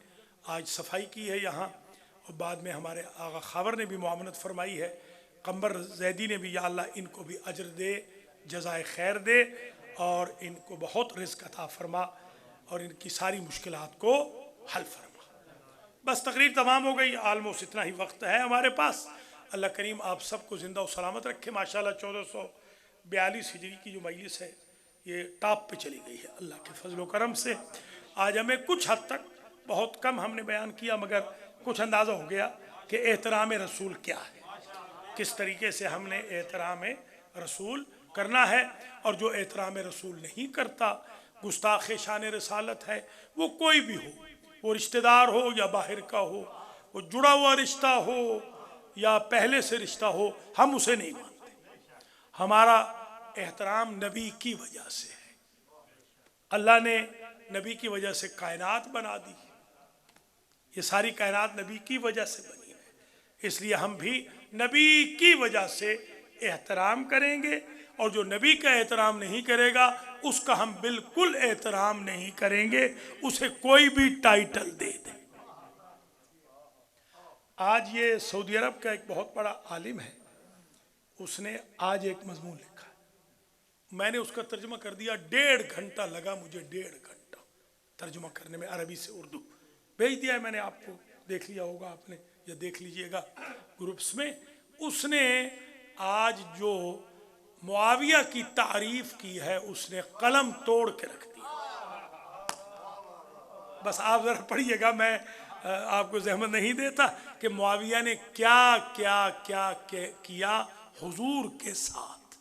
आज सफाई की है यहाँ, और बाद में हमारे आगा खावर ने भी मुआवनत फरमाई है, कम्बर जैदी ने भी, या अल्लाह इनको भी अजर दे, जज़ाए खैर दे और इनको बहुत रिज़्क़ अता फरमा और इनकी सारी मुश्किलात को हल फरमा। बस तकरीर तमाम हो गई, आलमोस्ट इतना ही वक्त है हमारे पास। अल्लाह करीम आप सबको ज़िंदा और सलामत रखे। माशाल्लाह 1442 हिजरी की जो मजलिस है ये टॉप पे चली गई है अल्लाह के फजल करम से। आज हमें कुछ हद तक, बहुत कम हमने बयान किया, मगर कुछ अंदाज़ा हो गया कि एहतराम रसूल क्या है, किस तरीके से हमने एहतराम रसूल करना है। और जो एहतराम रसूल नहीं करता, गुस्ताख शान रसालत है, वो कोई भी हो, वो रिश्तेदार हो या बाहर का हो, वो जुड़ा हुआ रिश्ता हो या पहले से रिश्ता हो, हम उसे नहीं मानते। हमारा एहतराम नबी की वजह से है। अल्लाह ने नबी की वजह से कायनात बना दी, ये सारी कायनात नबी की वजह से बनी है, इसलिए हम भी नबी की वजह से एहतराम करेंगे। और जो नबी का एहतराम नहीं करेगा उसका हम बिल्कुल एहतराम नहीं करेंगे, उसे कोई भी टाइटल दे दे। आज ये सऊदी अरब का एक बहुत बड़ा आलिम है, उसने आज एक मजमून लिखा, मैंने उसका तर्जुमा कर दिया। 1.5 घंटा लगा मुझे, 1.5 घंटा तर्जुमा करने में, अरबी से उर्दू भेज दिया है मैंने, आपको देख लिया होगा आपने, या देख लीजिएगा ग्रुप्स में। उसने आज जो मुआविया की तारीफ की है, उसने कलम तोड़ के रख दिया। बस आप जरा पढ़िएगा, मैं आपको जहमत नहीं देता कि मुआविया ने क्या क्या क्या किया हुजूर के साथ।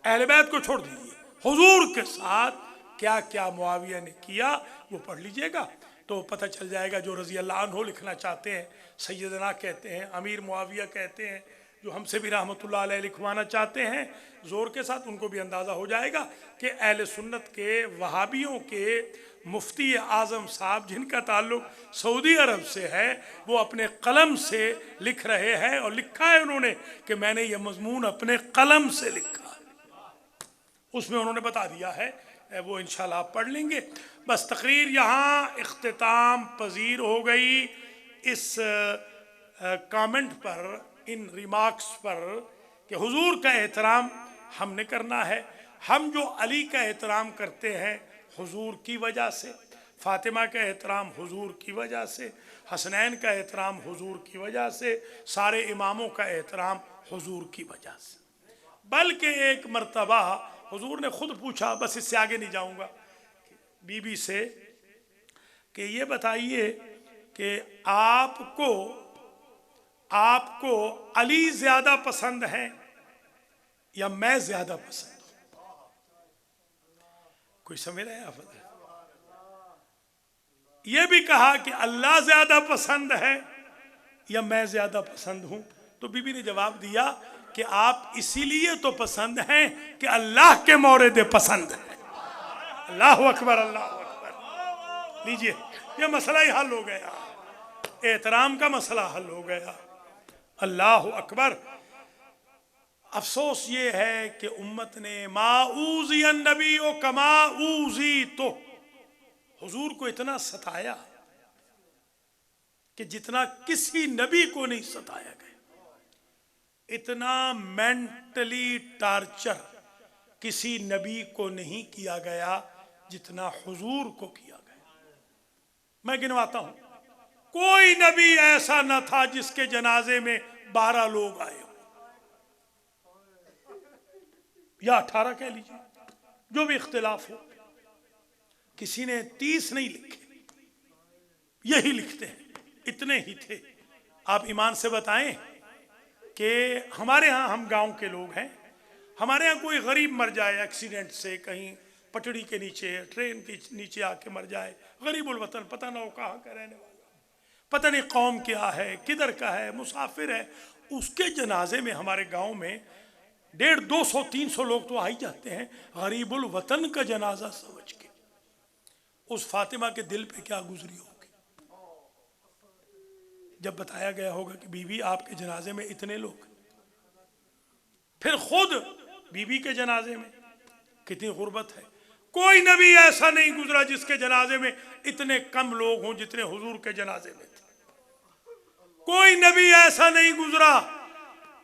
अहले बैत को छोड़ दीजिए, हुजूर के साथ क्या क्या मुआविया ने किया, वो पढ़ लीजिएगा तो पता चल जाएगा। जो रज़ी अल्लाह अन्हु लिखना चाहते हैं, सैयदना कहते हैं, अमीर मुआविया कहते हैं, जो हमसे भी रहमतुल्लाह अलैह लिखवाना चाहते हैं ज़ोर के साथ, उनको भी अंदाज़ा हो जाएगा कि अहले सुन्नत के वहाबियों के मुफ्ती आज़म साहब, जिनका ताल्लुक़ सऊदी अरब से है, वो अपने कलम से लिख रहे हैं। और लिखा है उन्होंने कि मैंने ये मजमून अपने कलम से लिखा, उसमें उन्होंने बता दिया है, वो इंशाल्लाह आप पढ़ लेंगे। बस तकरीर यहाँ इख्तिताम पजीर हो गई। इस कमेंट पर, इन रिमार्क्स पर कि हुजूर का एहतराम हमने करना है। हम जो अली का एहतराम करते हैं हुजूर की वजह से, फातिमा का एहतराम हुजूर की वजह से, हसनैन का एहतराम हुजूर की वजह से, सारे इमामों का एहतराम हुजूर की वजह से। बल्कि एक मर्तबा हुजूर ने खुद पूछा, बस इससे आगे नहीं जाऊंगा, बीबी से कि ये बताइए कि आपको अली ज्यादा पसंद है या मैं ज्यादा पसंद हूं? कोई समझ रहे हैं आप? ये भी कहा कि अल्लाह ज्यादा पसंद है या मैं ज्यादा पसंद हूं। तो बीबी ने जवाब दिया कि आप इसीलिए तो पसंद हैं कि अल्लाह के मौरद पसंद है। अल्लाह अकबर, अल्लाह अकबर। लीजिए, ये मसला ही हल हो गया, एहतराम का मसला हल हो गया। अल्लाह अकबर। अफसोस ये है कि उम्मत ने माऊज़ियन नबी ओ कमाऊज़ी, तो हुजूर को इतना सताया कि जितना किसी नबी को नहीं सताया गया। इतना मेंटली टॉर्चर किसी नबी को नहीं किया गया जितना हुजूर को किया गया। मैं गिनवाता हूं, कोई नबी ऐसा न था जिसके जनाजे में 12 लोग आए हो या 18 कह लीजिए, जो भी इख्तिलाफ हो। किसी ने 30 नहीं लिखे, यही लिखते हैं, इतने ही थे। आप ईमान से बताएं कि हमारे यहाँ, हम गांव के लोग हैं, हमारे यहाँ कोई गरीब मर जाए एक्सीडेंट से, कहीं पटड़ी के नीचे, ट्रेन के नीचे आके मर जाए, गरीबुल वतन, पता ना हो कहाँ का रहने वाला, पता नहीं कौम क्या है, किधर का है, मुसाफिर है, उसके जनाजे में हमारे गांव में 150, 200, 300 लोग तो आ ही जाते हैं गरीबुल वतन का जनाजा समझ के। उस फातिमा के दिल पे क्या गुजरी होगी जब बताया गया होगा कि बीवी आपके जनाजे में इतने लोग। फिर खुद बीवी के जनाजे में कितनी गुर्बत है। कोई नबी ऐसा नहीं गुजरा जिसके जनाजे में इतने कम लोग हों जितने हुजूर के जनाजे में थे। कोई नबी ऐसा नहीं गुजरा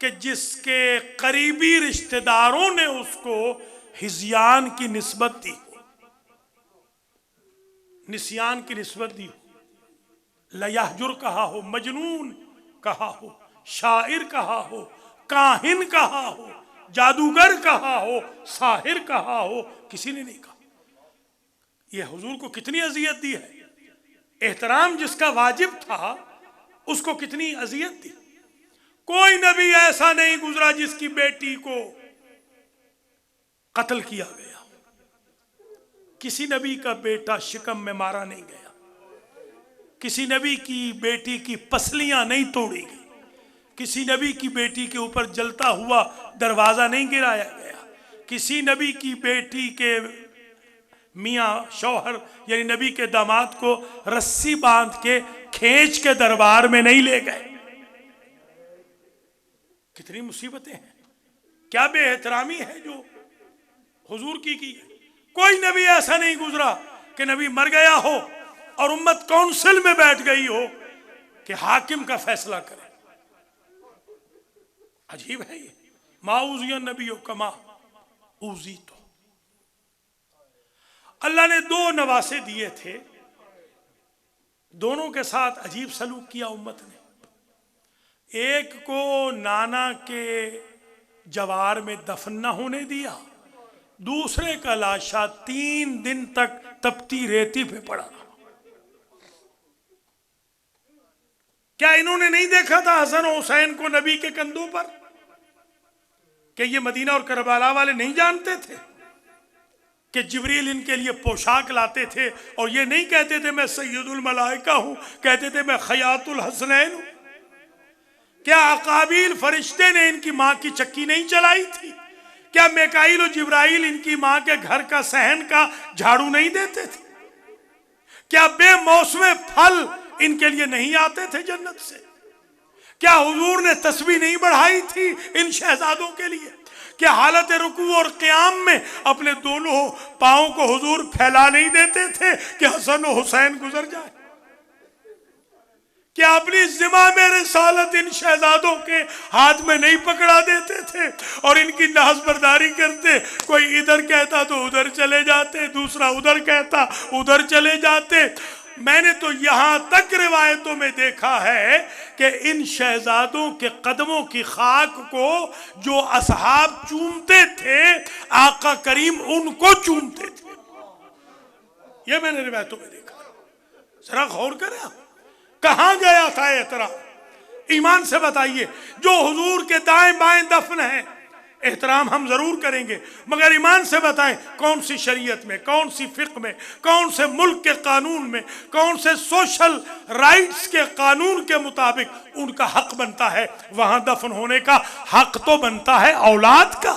कि जिसके करीबी रिश्तेदारों ने उसको हिज़यान की निस्बत दी हो, निस्यान की निस्बत दी हो, लयाहजुर कहा हो, मजनून कहा हो, शायर कहा हो, काहिन कहा हो, जादूगर कहा हो, साहिर कहा हो, किसी ने नहीं कहा। यह हुजूर को कितनी अजियत दी है। एहतराम जिसका वाजिब था उसको कितनी अजियत दी। कोई नबी ऐसा नहीं गुजरा जिसकी बेटी को कत्ल किया गया। किसी नबी का बेटा शिकम में मारा नहीं गया, किसी नबी की बेटी की पसलियां नहीं तोड़ी गई, किसी नबी की बेटी के ऊपर जलता हुआ दरवाजा नहीं गिराया गया, किसी नबी की बेटी के मियाँ शौहर यानी नबी के दामाद को रस्सी बांध के खींच के दरबार में नहीं ले गए। कितनी मुसीबतें हैं, क्या बेएहतरामी है जो हुजूर की है। कोई नबी ऐसा नहीं गुजरा कि नबी मर गया हो और उम्मत काउंसिल में बैठ गई हो कि हाकिम का फैसला करे। अजीब है ये। माऊज़ियन नबी कमा ऊज़ी, तो अल्लाह ने 2 नवासे दिए थे, दोनों के साथ अजीब सलूक किया उम्मत ने। एक को नाना के जवार में दफन न होने दिया, दूसरे का लाशा 3 दिन तक तपती रेती पे पड़ा। क्या इन्होंने नहीं देखा था हसन और हुसैन को नबी के कंधों पर? कि ये मदीना और करबला वाले नहीं जानते थे कि जिब्रील इनके लिए पोशाक लाते थे और ये नहीं कहते थे मैं सैयदुल मलाइका हूं, कहते थे मैं खयातुल हसनैन हूं। क्या अकाबील फरिश्ते ने इनकी मां की चक्की नहीं चलाई थी? क्या मिकाईल और जिब्राइल इनकी मां के घर का सहन का झाड़ू नहीं देते थे? क्या बेमौसमे फल इनके लिए नहीं आते थे जन्नत से? क्या हुजूर ने तस्बीह नहीं बढ़ाई थी इन शहजादों के लिए? क्या हालत रुकू और क़याम में अपने दोनों पांवों को हुजूर फैला नहीं देते थे कि हसन और हुसैन गुजर जाए? क्या अपनी जिम्मा में रिसालत इन शहजादों के हाथ में नहीं पकड़ा देते थे और इनकी नाज़बरदारी करते? कोई इधर कहता तो उधर चले जाते, दूसरा उधर कहता उधर चले जाते। मैंने तो यहां तक रिवायतों में देखा है कि इन शहजादों के कदमों की खाक को जो असहाब चूमते थे, आका करीम उनको चूमते थे। ये मैंने रिवायतों में देखा। जरा गौर करें, कहां गया था एहतराम? ईमान से बताइए, जो हुजूर के दाएं बाएं दफन है, एहतराम हम जरूर करेंगे, मगर ईमान से बताएं कौन सी शरीयत में, कौन सी फिक्र में, कौन से मुल्क के कानून में, कौन से सोशल राइट्स के कानून के मुताबिक उनका हक बनता है वहां दफन होने का? हक तो बनता है औलाद का।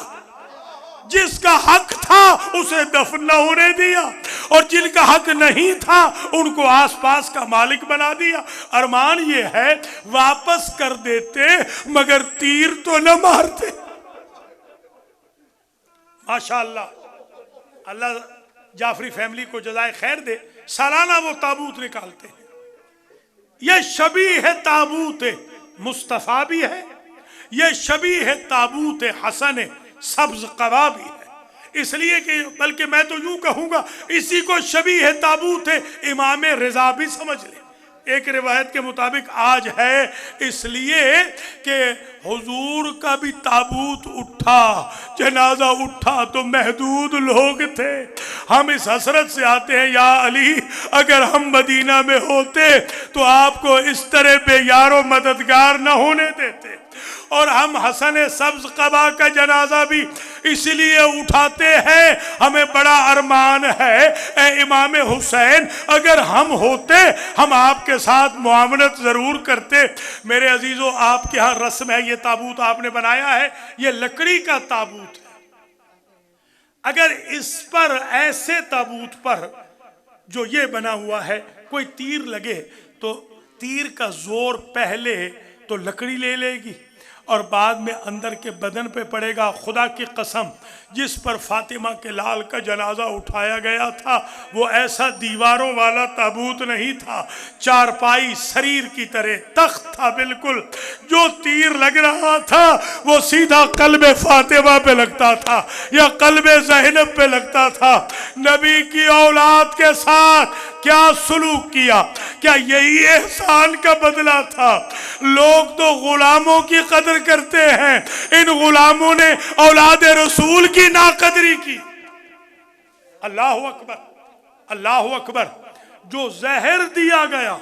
जिसका हक था उसे दफन न होने दिया, और जिनका हक नहीं था उनको आसपास का मालिक बना दिया। अरमान ये है वापस कर देते मगर तीर तो न मारते। माशाअल्लाह, अल्लाह जाफरी फैमिली को जज़ाए खैर दे, सालाना वो ताबूत निकालते हैं। ये शबी है ताबूत मुस्तफ़ा भी है, ये शबी है ताबूत हसन सब्ज कबा भी है। इसलिए कि बल्कि मैं तो यूं कहूंगा इसी को शबी है ताबूत इमाम रिजा भी समझ ले। एक रिवायत के मुताबिक आज है इसलिए कि हुजूर का भी ताबूत उठा, जनाजा उठा तो महदूद लोग थे। हम इस हसरत से आते हैं, या अली अगर हम मदीना में होते तो आपको इस तरह बेयारो मददगार न होने देते। और हम हसन सब्ज कबा का जनाजा भी इसलिए उठाते हैं, हमें बड़ा अरमान है ए इमाम हुसैन अगर हम होते हम आपके साथ मुआमलत जरूर करते। मेरे अजीजों, आपके यहाँ रस्म है, ये ताबूत आपने बनाया है, ये लकड़ी का ताबूत है। अगर इस पर, ऐसे ताबूत पर जो ये बना हुआ है, कोई तीर लगे तो तीर का जोर पहले तो लकड़ी ले लेगी और बाद में अंदर के बदन पे पड़ेगा। खुदा की कसम, जिस पर फातिमा के लाल का जनाजा उठाया गया था वो ऐसा दीवारों वाला ताबूत नहीं था, चारपाई शरीर की तरह तख्त था बिल्कुल। जो तीर लग रहा था वो सीधा कल्बे फातिमा पे लगता था या कल्बे ज़ैनब पे लगता था। नबी की औलाद के साथ क्या सुलूक किया, क्या यही एहसान का बदला था? लोग तो गुलामों की कदर करते हैं, इन गुलामों ने औलाद रसूल की नाकदरी की। अल्लाह अकबर, अल्लाह अकबर। जो जहर दिया गया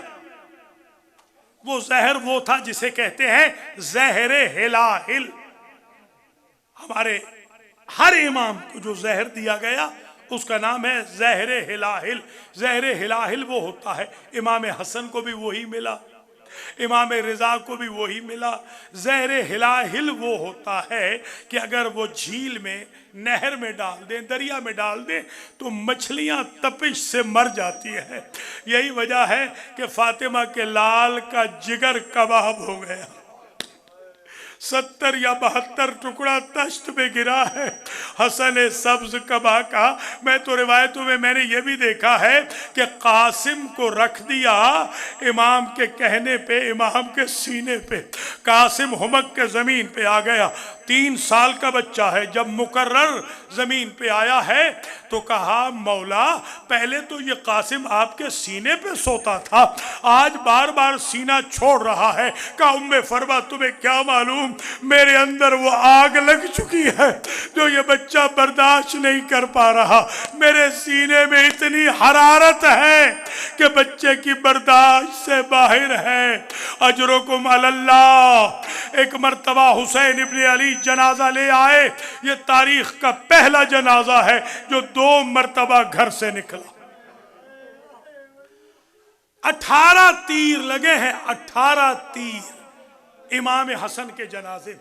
वो जहर वो था जिसे कहते हैं जहरे हिलाहिल। हमारे हर इमाम को जो जहर दिया गया उसका नाम है जहरे हिलाहिल। जहरे हिलाहिल वो होता है, इमाम हसन को भी वही मिला, इमाम रिजा को भी वही मिला। जहरे हिलाहिल वो होता है कि अगर वो झील में, नहर में डाल दें, दरिया में डाल दें तो मछलियां तपिश से मर जाती है। यही वजह है कि फातिमा के लाल का जिगर कबाब हो गया, 70 या 72 टुकड़ा तश्त में गिरा है हसन सब्ज कबा का। मैं तो रिवायतों में मैंने ये भी देखा है कि कासिम को रख दिया इमाम के कहने पे, इमाम के सीने पे। कासिम हुमक के जमीन पे आ गया, 3 साल का बच्चा है। जब मुकर्रर जमीन पे आया है तो कहा मौला पहले तो ये कासिम आपके सीने पे सोता था, आज बार बार सीना छोड़ रहा है। कहा उम्मे फरमा तुम्हें क्या मालूम मेरे अंदर वो आग लग चुकी है जो ये बच्चा बर्दाश्त नहीं कर पा रहा। मेरे सीने में इतनी हरारत है कि बच्चे की बर्दाश्त से बाहर है। अजरुकुम अल्लाह। एक मर्तबा हुसैन इब्न अली जनाजा ले आए। ये तारीख का पहला जनाजा है जो 2 मर्तबा घर से निकला। 18 तीर लगे हैं, 18 तीर इमाम हसन के जनाजे में।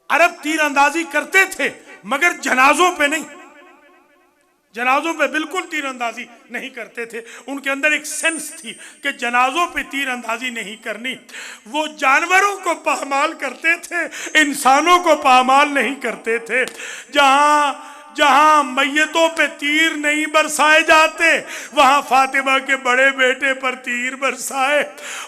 अरब तीर अंदाजी करते थे मगर जनाजों पे नहीं, जनाजों पे बिल्कुल तीर अंदाजी नहीं करते थे। उनके अंदर एक सेंस थी कि जनाजों पे तीर अंदाजी नहीं करनी। वो जानवरों को पामाल करते थे, इंसानों को पामाल नहीं करते थे। जहां मैयतों पे तीर नहीं बरसाए जाते वहां फातिमा के बड़े बेटे पर तीर बरसाए,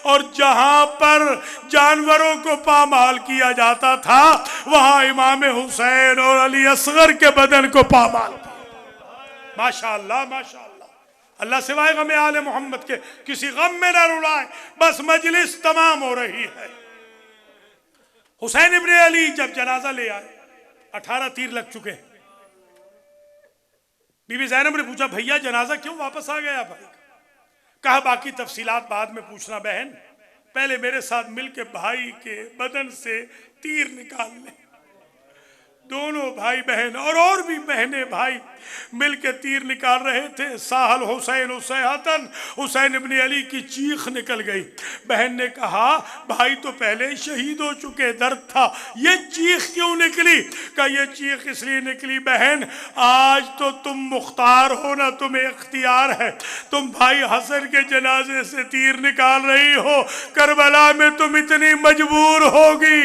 और जहां पर जानवरों को पामाल किया जाता था वहां इमाम हुसैन और अली असगर के बदन को पामाल। माशाअल्लाह माशाअल्लाह। अल्लाह सिवाय गम आले मोहम्मद के किसी गम में न रुलाए, बस मजलिस तमाम हो रही है। हुसैन इब्न अली जब जनाजा ले आए, 18 तीर लग चुके हैं। बीबी ज़ैनब ने पूछा भैया जनाजा क्यों वापस आ गया भाई का? कहा बाकी तफसीलात बाद में पूछना बहन, पहले मेरे साथ मिलके भाई के बदन से तीर निकाल ले। दोनों भाई बहन और भी बहनें भाई मिलके तीर निकाल रहे थे। साहल हुसैन हुसैन हुसैन इब्न अली की चीख निकल गई। बहन ने कहा भाई तो पहले ही शहीद हो चुके, दर्द था, ये चीख क्यों निकली? का ये चीख इसलिए निकली बहन आज तो तुम मुख्तार हो ना, तुम्हें इख्तियार है, तुम भाई हसन के जनाजे से तीर निकाल रही हो, करबला में तुम इतनी मजबूर होगी,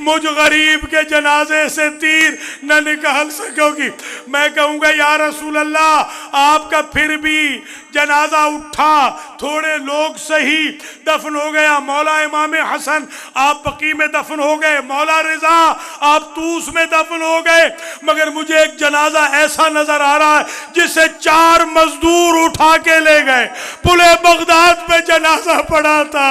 मुझ गरीब के जनाजे से तीर न निकाल सकोगी। मैं कहूंगा या रसूल अल्लाह आपका फिर भी जनाजा उठा, थोड़े लोग सही, दफन हो गया। मौला इमाम हसन आप बकी में दफन हो गए, मौला रिजा आप तूस में दफन हो गए, मगर मुझे एक जनाजा ऐसा नजर आ रहा है जिसे 4 मजदूर उठा के ले गए। पुले बगदाद में जनाजा पड़ा था,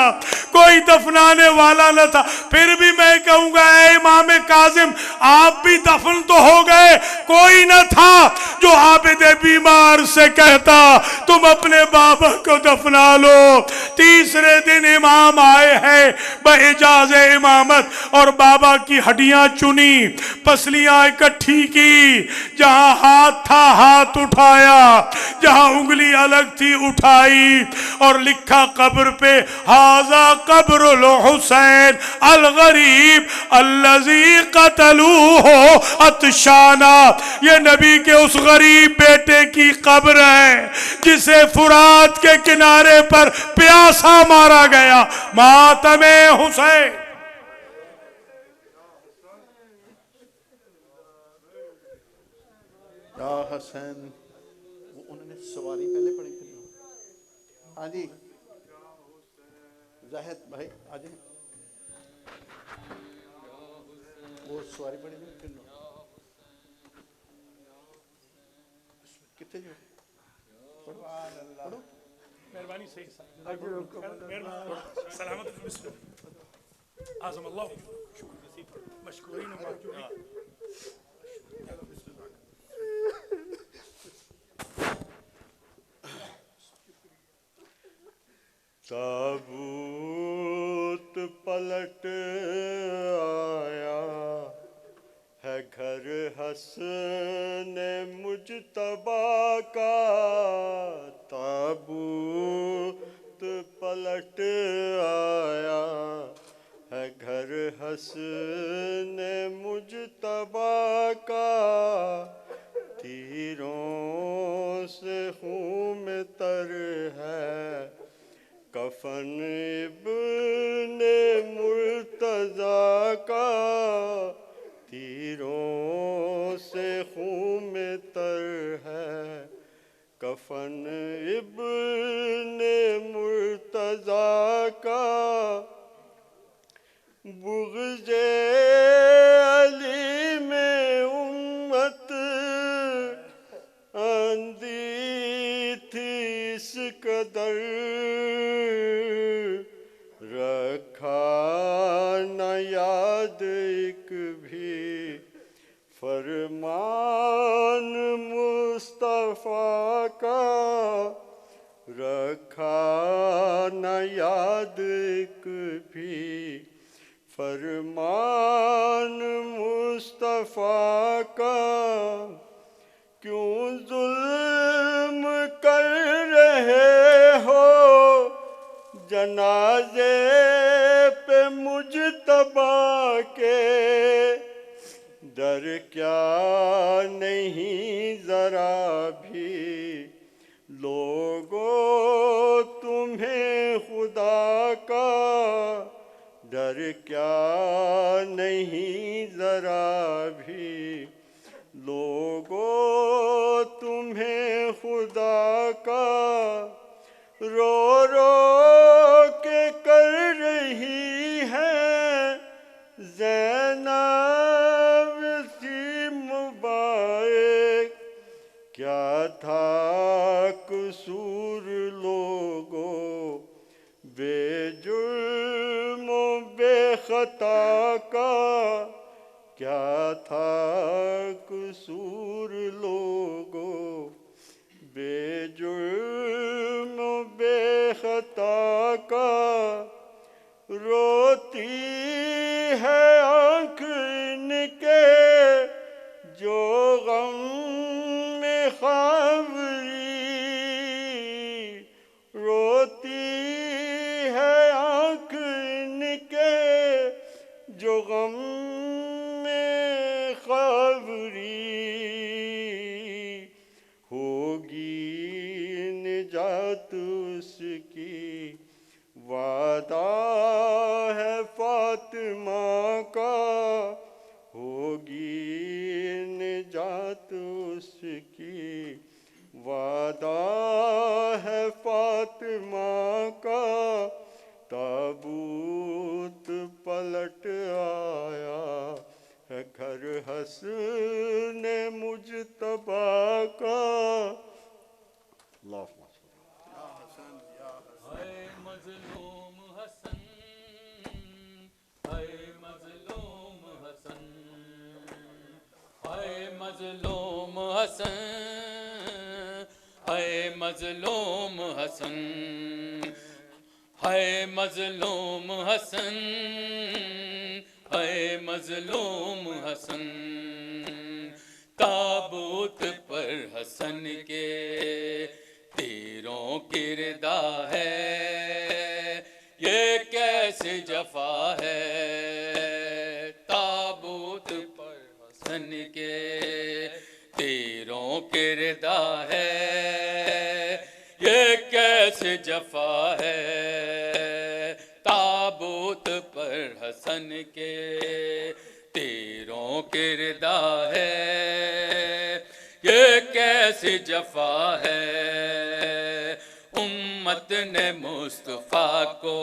कोई दफनाने वाला न था। फिर भी मैं कहूंगा ऐ इमाम काजिम आप भी दफन तो हो गए, कोई न था जो आबिद बीमार से कहता तुम अपने बाबा को दफना लो। तीसरे दिन इमाम आए हैं बइजाज़ इमामत और बाबा की हड्डियां चुनी, पसलियां इकट्ठी की, जहां हाथ था हाथ उठाया, जहां उंगली अलग थी उठाई और लिखा कब्र पे हाजा कब्रुल हुसैन अल गरीब अल्लज़ी क़तलूहु अतशाना। ये नबी के उस गरीब बेटे की कब्र है जिसे फुरात के किनारे पर प्यासा मारा गया। मातमे हुसैन। या हसैन, वो उन्होंने सवारी पहले पढ़ी थी। हाँ जी जाहिद भाई आ जाए, वो सवारी पढ़ी थी कितने जो पढ़ो मेहरबानी से सलामत आज़म अल्लाह मशकूरीन ताबूत पलट आया है घर हसन मुजतबा का, ताबूत पलट आया है घर हसन मुजतबा का, तीरों से खून में तर है कफन इब्ने मुर्तज़ा का, तीरों से खून में तर है कफन इब्ने मुर्तज़ा का, बुग़्ज़े अली में उम्मत अंधी थी इस कदर, रखा न याद एक भी फरमान मुस्तफ़ा का, रखा न याद एक भी फरमान मुस्तफ़ा का, क्यों जुल्म कर रहे हो जनाजे पे मुजतबा के, डर क्या नहीं जरा भी लोगों तुम्हें खुदा का, डर क्या नहीं जरा भी लोगों तुम्हें खुदा का, रो रो के कर रही है ज़ैनब सी मुबारक, क्या था कसूर लोगों बेजुर्म बेखता का, क्या था कसूर लोगों जो गम में खबरी होगी निजात उसकी, वादा है फातिमा का होगी निजात उसकी, वादा है फातिमा का। ताबूत पलट आया है घर हस्ने मुजतबा का। अल्लाह हाय मजलूम हसन, हाय मजलूम हसन, हाय मजलूम हसन, हाय मजलूम हसन, हाय मजलूम हसन, हाय मजलूम हसन। ताबूत पर हसन के तीरों की रिदा है, ये कैसी जफा है। ताबूत पर हसन के तीरों की रिदा है, ये कैसी जफा है। ताबूत पर हसन के तीरों की रिदा है, ये कैसी जफा है। उम्मत ने मुस्तफा को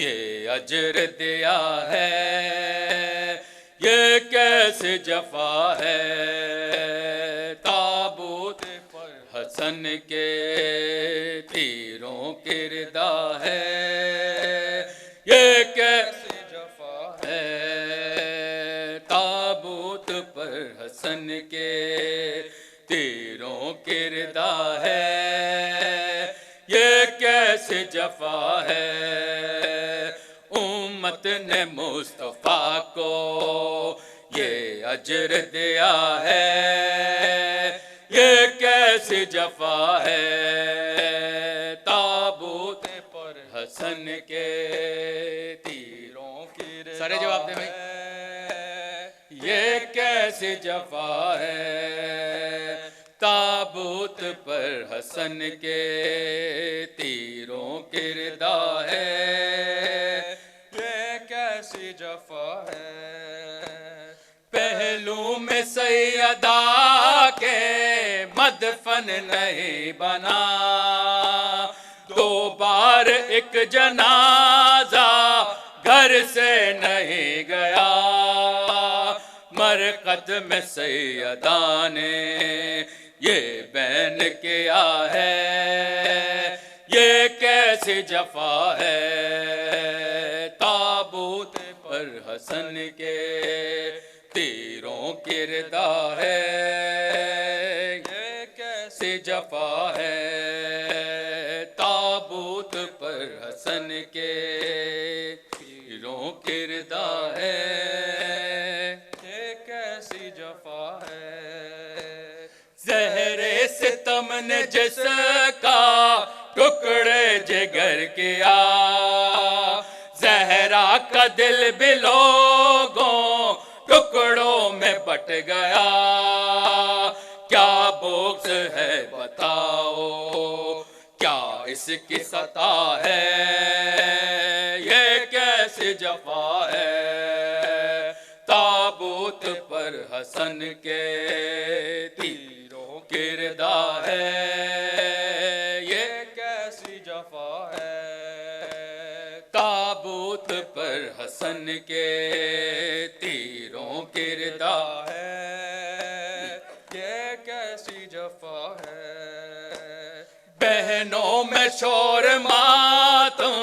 ये अजर दिया है, ये कैसी जफा है। ताबूत पर हसन के तीरों की रिदा है, ये कैसी जफा है। ताबूत पर हसन के तीरों की रिदा है, ये कैसी जफा है। उम्मत ने मुस्तफा को ये अजर दिया है, ये कैसी जफा है। ताबूत पर हसन के तीरों की रिदा, सारे जवाब दे भाई। ये कैसी जफा है। ताबूत पर हसन के तीरों की रिदा है, ये कैसी जफा है। पहलू में सैयदा के मदफन नहीं बना, दो बार एक जनाजा घर से नहीं गया। मरकत में सैयदा ने ये बैन किया है, ये कैसी जफा है। ताबूत पर हसन के तीरों की रिदा है, ये कैसी जफा है। ताबूत पर हसन के तीरों की रिदा है, जफा है। ज़हरे सितम ने जिसका टुकड़े जिगर किया, ज़हरा का दिल भी लोगों टुकड़ों में बट गया। क्या बोक्स है बताओ, क्या इसकी सता है, ये कैसी जफा है। ताबूत पर हसन के तीरों की रिदा है, ये कैसी जफा है। ताबूत पर हसन के तीरों की रिदा है, ये कैसी जफा है। बहनों में शोर मातम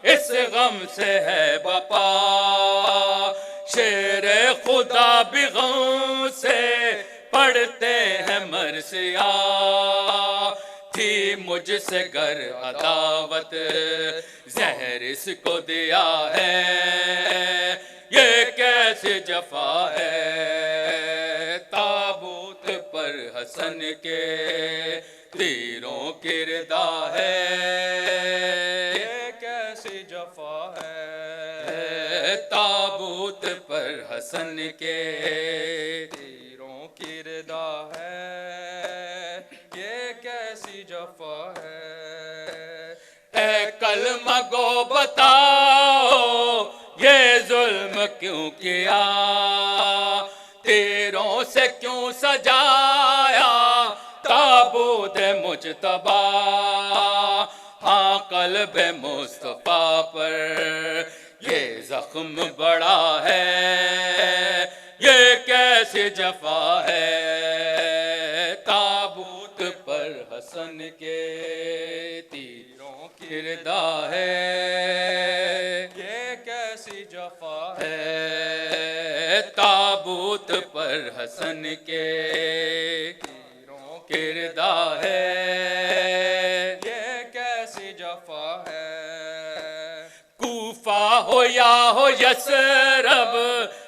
इस गम से है बपा, शेर खुदा भी गम से पढ़ते हैं मरसिया। थी मुझसे गर अदावत जहर इसको दिया है, ये कैसी जफा है। ताबूत पर हसन के तीरों की रिदा है, ये कैसी जफा है। ताबूत पर हसन के तीरों की रिदा है, ये कैसी जफा है। ऐ कलमा गो बताओ ये जुल्म क्यों किया, तीरों से क्यों सजाया ताबूत मुजतबा। हाँ क़ल्ब मुस्तफ़ा पर ये जख्म बड़ा है, ये कैसी जफा है। ताबूत पर हसन के तीरों की रिदा है, ये कैसी जफा है। ताबूत पर हसन के तीरों की रिदा है, ये कैसी जफा है। कूफा हो या हो यसरब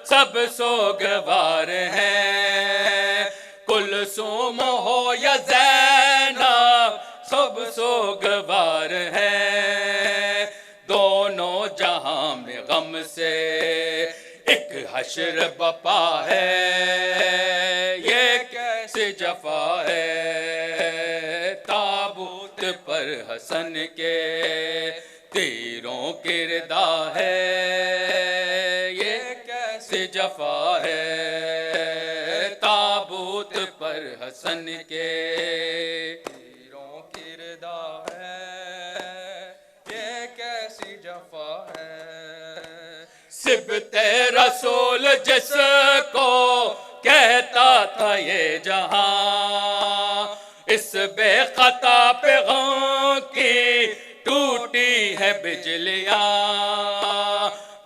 सब सोगवार हैं, कुलसूम हो या ज़ैनब सब सोगवार हैं। दोनों जहां में गम से एक हश्र बपा है, ये कैसी जफा है। ताबूत पर हसन के तीरों की रिदा है, ये कैसी जफा है। ताबूत पर हसन के तीरों की रिदा है, ये कैसी जफा है। सिबते रसूल जिसको कहता था ये जहां, इस बेखता पे गम की टूटी है बिजलियां।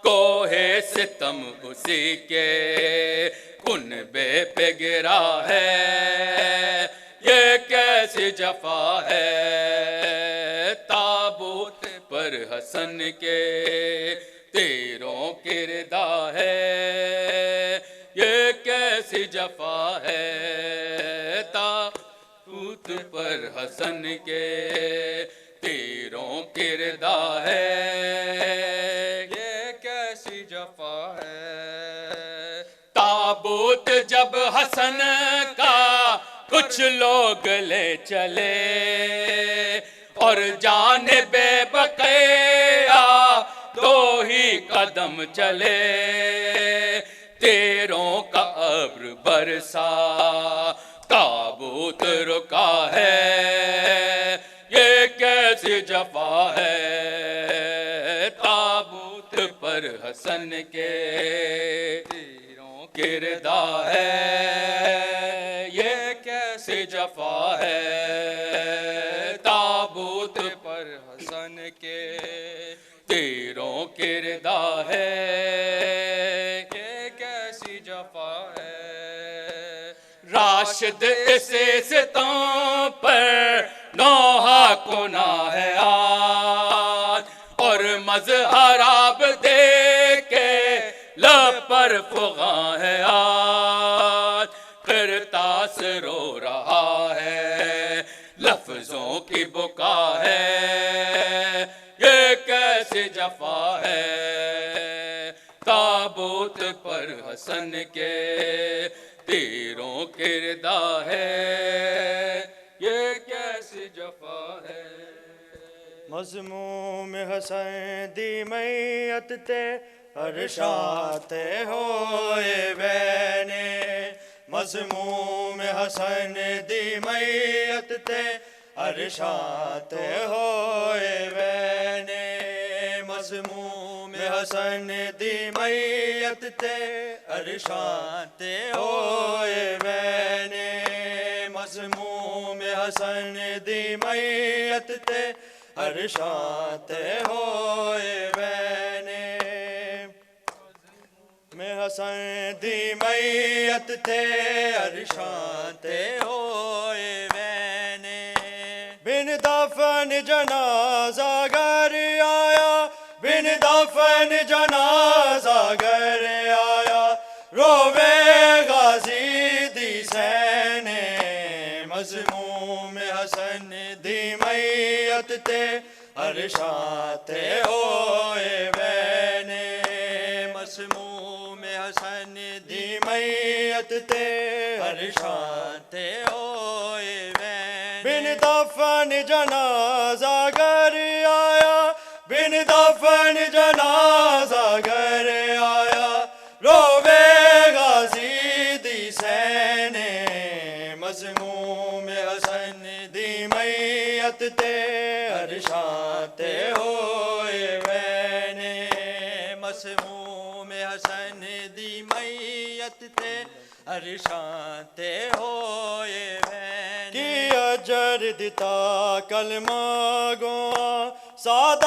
कोहे सितम उसी के कुनबे पे गिरा है, ये कैसी जफा है। ताबूत पर हसन के तीरों की रिदा है, ये कैसी जफा है। ताबूत पर हसन के तीरों की रिदा है, ये कैसी जफा है। ताबूत जब हसन का कुछ लोग ले चले, और जाने बेबकैया दो ही कदम चले। तीरों का अब्र बरसा ताबूत रुका है, ये कैसी जफा है। ताबूत पर हसन के तीरों की रिदा है, ये कैसी जफा है। ताबूत पर हसन के तीरों की रिदा है, ये कैसी जफा है। राशिद इसे सितों पर नौहा कुना है आज, और मजहराब दे के लब पर फुगा है आज। किरतास रो रहा है लफ्जों की बुका है, ये कैसी जफा है। ताबूत पर हसन के तीरों की रिदा है, ये कैसी जफा है। मज़मूम हसन दी मैयत ते अरशाते होए बैने। मज़मूम हसन दी मैयत ते अरशाते होए बैने। मज़मूम हसन दी मैयत ते अरशाते होए बैने। मज़मूम हसन दी मैयत ते अरशाते होए बैने। में हसन दी मैयत ते अरशाते होए बैने। बिन दफन जनाजा घर आया, बिन दफन जनाजा घर आया, रोवे गाजी दी सैने। मज़मूम हसन दी मैयत ते अरशाते होए बैने। मज़मूम अरशां ते होए वैने बिन दफन जनाजा घर आया बिन दफन जनाजा घर आया रोवे गाजी दी सैने मज़मूम हसन दी मैयत ते अरशां ते होए वैने मज़मूम हसन दी मैयत ते अरशां ते होए वैने की अजर दिता कलमा गोआ सादा